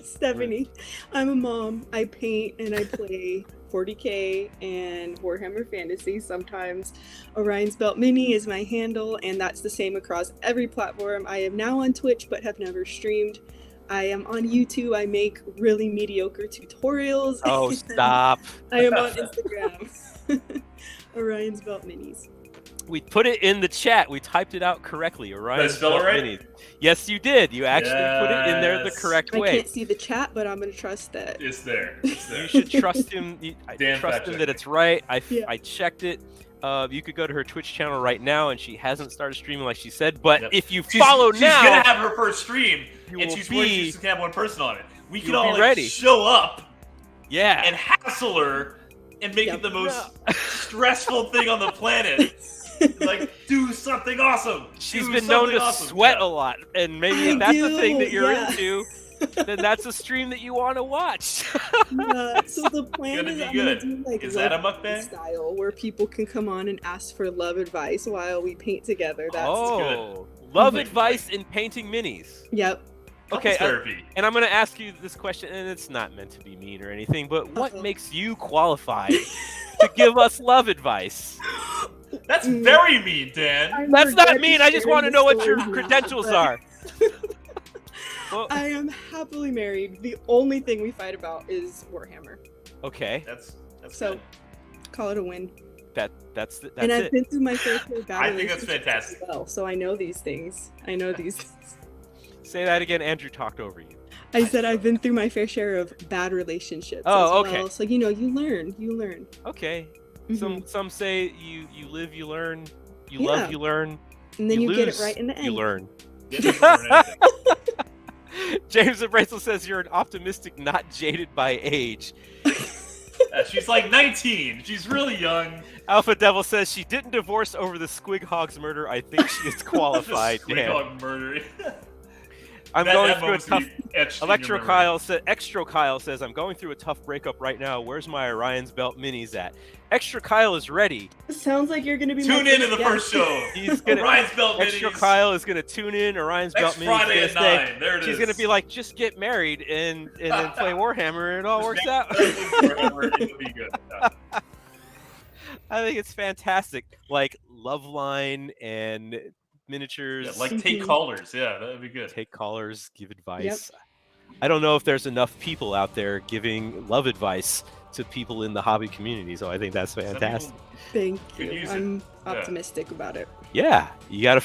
Stephanie, I'm a mom. I paint and I play 40K and Warhammer Fantasy sometimes. Orion's Belt Mini is my handle, and that's the same across every platform. I am now on Twitch but have never streamed. I am on YouTube. I make really mediocre tutorials. Oh, stop. I am on Instagram. Orion's Belt Minis. We put it in the chat. We typed it out correctly. Orion's Did I spell it Belt right? Minis. Yes, you did. You actually put it in there the correct I way. can't see the chat, but I'm going to trust that. It's there. It's there. You should trust him. I Dan trust him fact-checked that it's right. I Yeah. checked it. You could go to her Twitch channel right now, and she hasn't started streaming like she said. But Yep. if you follow she's now, gonna have her first stream, you and will she's worried be- she's gonna have one person on it. We can you'll all be ready. show up yeah, and hassle her and make Yep. it the most stressful thing on the planet. Like, do something awesome. she's Do been known something to awesome. sweat Yeah. a lot, and maybe I if that's the thing do, that you're yeah. into, then that's a stream that you want to watch. So the plan Gonna is be I'm good. gonna do like Is that a love mukbang? style where people can come on and ask for love advice while we paint together. That's Oh, love Like- advice in painting minis. Yep. Okay, Couples therapy. and I'm going to ask you this question, and it's not meant to be mean or anything, but what Uh-oh. makes you qualified to give us love advice? That's very mean, Dan. I'm That's not regretting mean. I just sharing want to the know what your story now, credentials but are. Well, I am happily married. The only thing we fight about is Warhammer. okay, That's So good. call it a win. that's And I've it. been through my fair share of bad I think that's relationships fantastic. as well, so I know these things. I know these things. Say that again. Andrew talked over you. I said I've been through my fair share of bad relationships Oh, as okay. well. So you know, you learn. Okay. Mhm. Some say you live, you learn. You Yeah. love, you learn. And then you get it lose, right in the end. You learn. Yeah, doesn't learn anything. James Abrasel says you're an optimistic, not jaded by age. She's like 19. She's really young. Alpha Devil says she didn't divorce over the Squig Hog's murder. I think she is qualified. Squig Damn. hog murder. I'm That- going that through a moment's tough. gonna be etched in your Electro memory. Kyle said. Extra Kyle says I'm going through a tough breakup right now. Where's my Orion's Belt minis at? Extra Kyle is ready. Sounds like you're gonna be Tune my in to the guest. first show. He's gonna. Orion's Belt Extra Minis. Kyle is gonna tune in. Orion's Next Belt minis. Friday Gonna at say, 9. There it is. she's gonna be like, just get married and then play Warhammer, and it all works out. It'll be good. Yeah. I think it's fantastic. Like love line and miniatures. Yeah, like take callers. Yeah, that'd be good. take callers, give advice. I don't know if there's enough people out there giving love advice to people in the hobby community, so I think that's Some fantastic. people Thank could you. use it. I'm Yeah. optimistic about it. Yeah, you gotta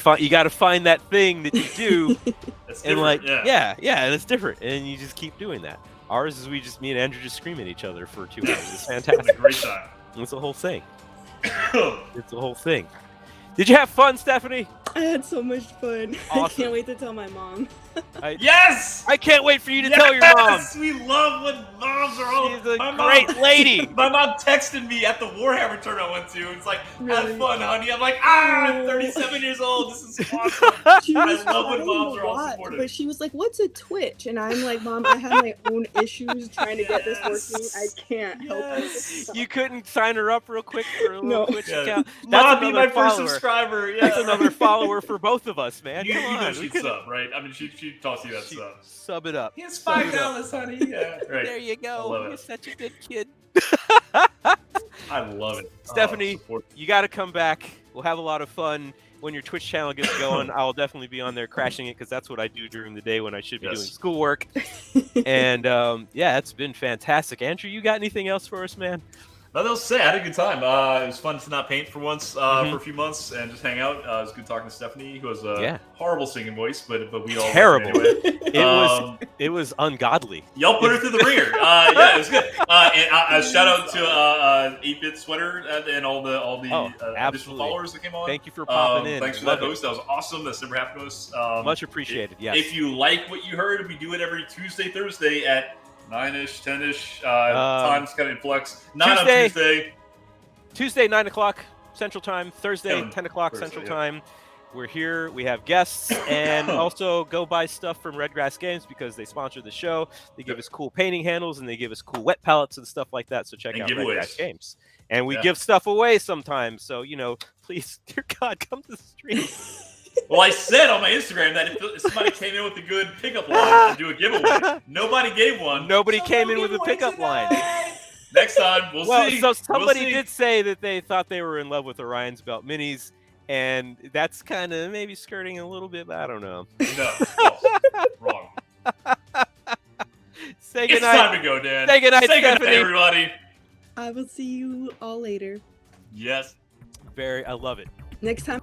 find that thing that you do, That's and different, like yeah. and it's different, and you just keep doing that. Ours is me and Andrew just scream at each other for 2 hours. It's It's a fantastic. great time. It's the whole thing. It's the whole thing. Did you have fun, Stephanie? I had so much fun. I Awesome. can't wait to tell my mom. Yes! I can't wait for you to tell your mom. Yes! We love when moms are all. She's a my great mom, lady. My mom texted me at the Warhammer tournament I went to. It's like, Really? have fun, honey. I'm like, I'm 37 years old. This is awesome. She I was love when trying moms a are all lot, supportive. but she was like, "What's a Twitch?" And I'm like, "Mom, I have my own issues trying to get this working. I can't help Yes. it." You couldn't sign her up real quick for a little No. Twitch Yeah. account. Mom, be another my first follower. subscriber. Yeah. That's another follower for both of us, man. You, Come you on, know we she'd couldn't- sub, right? I mean, she toss you that she- sub. Sub it up. Here's Sub it up. $5, honey. Yeah, right. There you I love go. it. You're such a good kid. I love it. Stephanie, Support. You got to come back. We'll have a lot of fun when your Twitch channel gets going. I'll definitely be on there crashing it because that's what I do during the day when I should be Yes. doing schoolwork. And yeah, it's been fantastic. Andrew, you got anything else for us, man? Nothing else to say. I had a good time. It was fun to not paint for once for a few months and just hang out. It was good talking to Stephanie, who has a horrible singing voice, but we all Terrible. liked it anyway. It was ungodly. Y'all put her through the ringer. Yeah, it was good. And shout out to 8-Bit Sweater and all the additional absolutely. followers that came on. Thank you for popping in. Thanks for Love that it. host. That was awesome. That's never happened to us. Much appreciated. Yes. If you like what you heard, we do it every Tuesday, Thursday at 9-ish, 10-ish. Times kind of in flux. Not on Tuesday. Tuesday, 9 o'clock Central Time. Thursday, 10 10 o'clock Thursday, Central yeah. Time. we're here. We have guests, and also go buy stuff from Redgrass Games because they sponsor the show. They give us cool painting handles, and they give us cool wet palettes and stuff like that. So check out Redgrass Games. And we give stuff away sometimes. So, please, dear God, come to the stream. Well, I said on my Instagram that if somebody came in with a good pickup line, I'd do a giveaway. Nobody gave one. Nobody came in with a pickup line. Next time, we'll see. So somebody did say that they thought they were in love with Orion's Belt Minis, and that's kind of maybe skirting a little bit, but I don't know. No, wrong. Say goodnight. It's time to go, Dan. Say goodnight, Say Stephanie. goodnight, everybody. I will see you all later. Yes. I love it. Next time.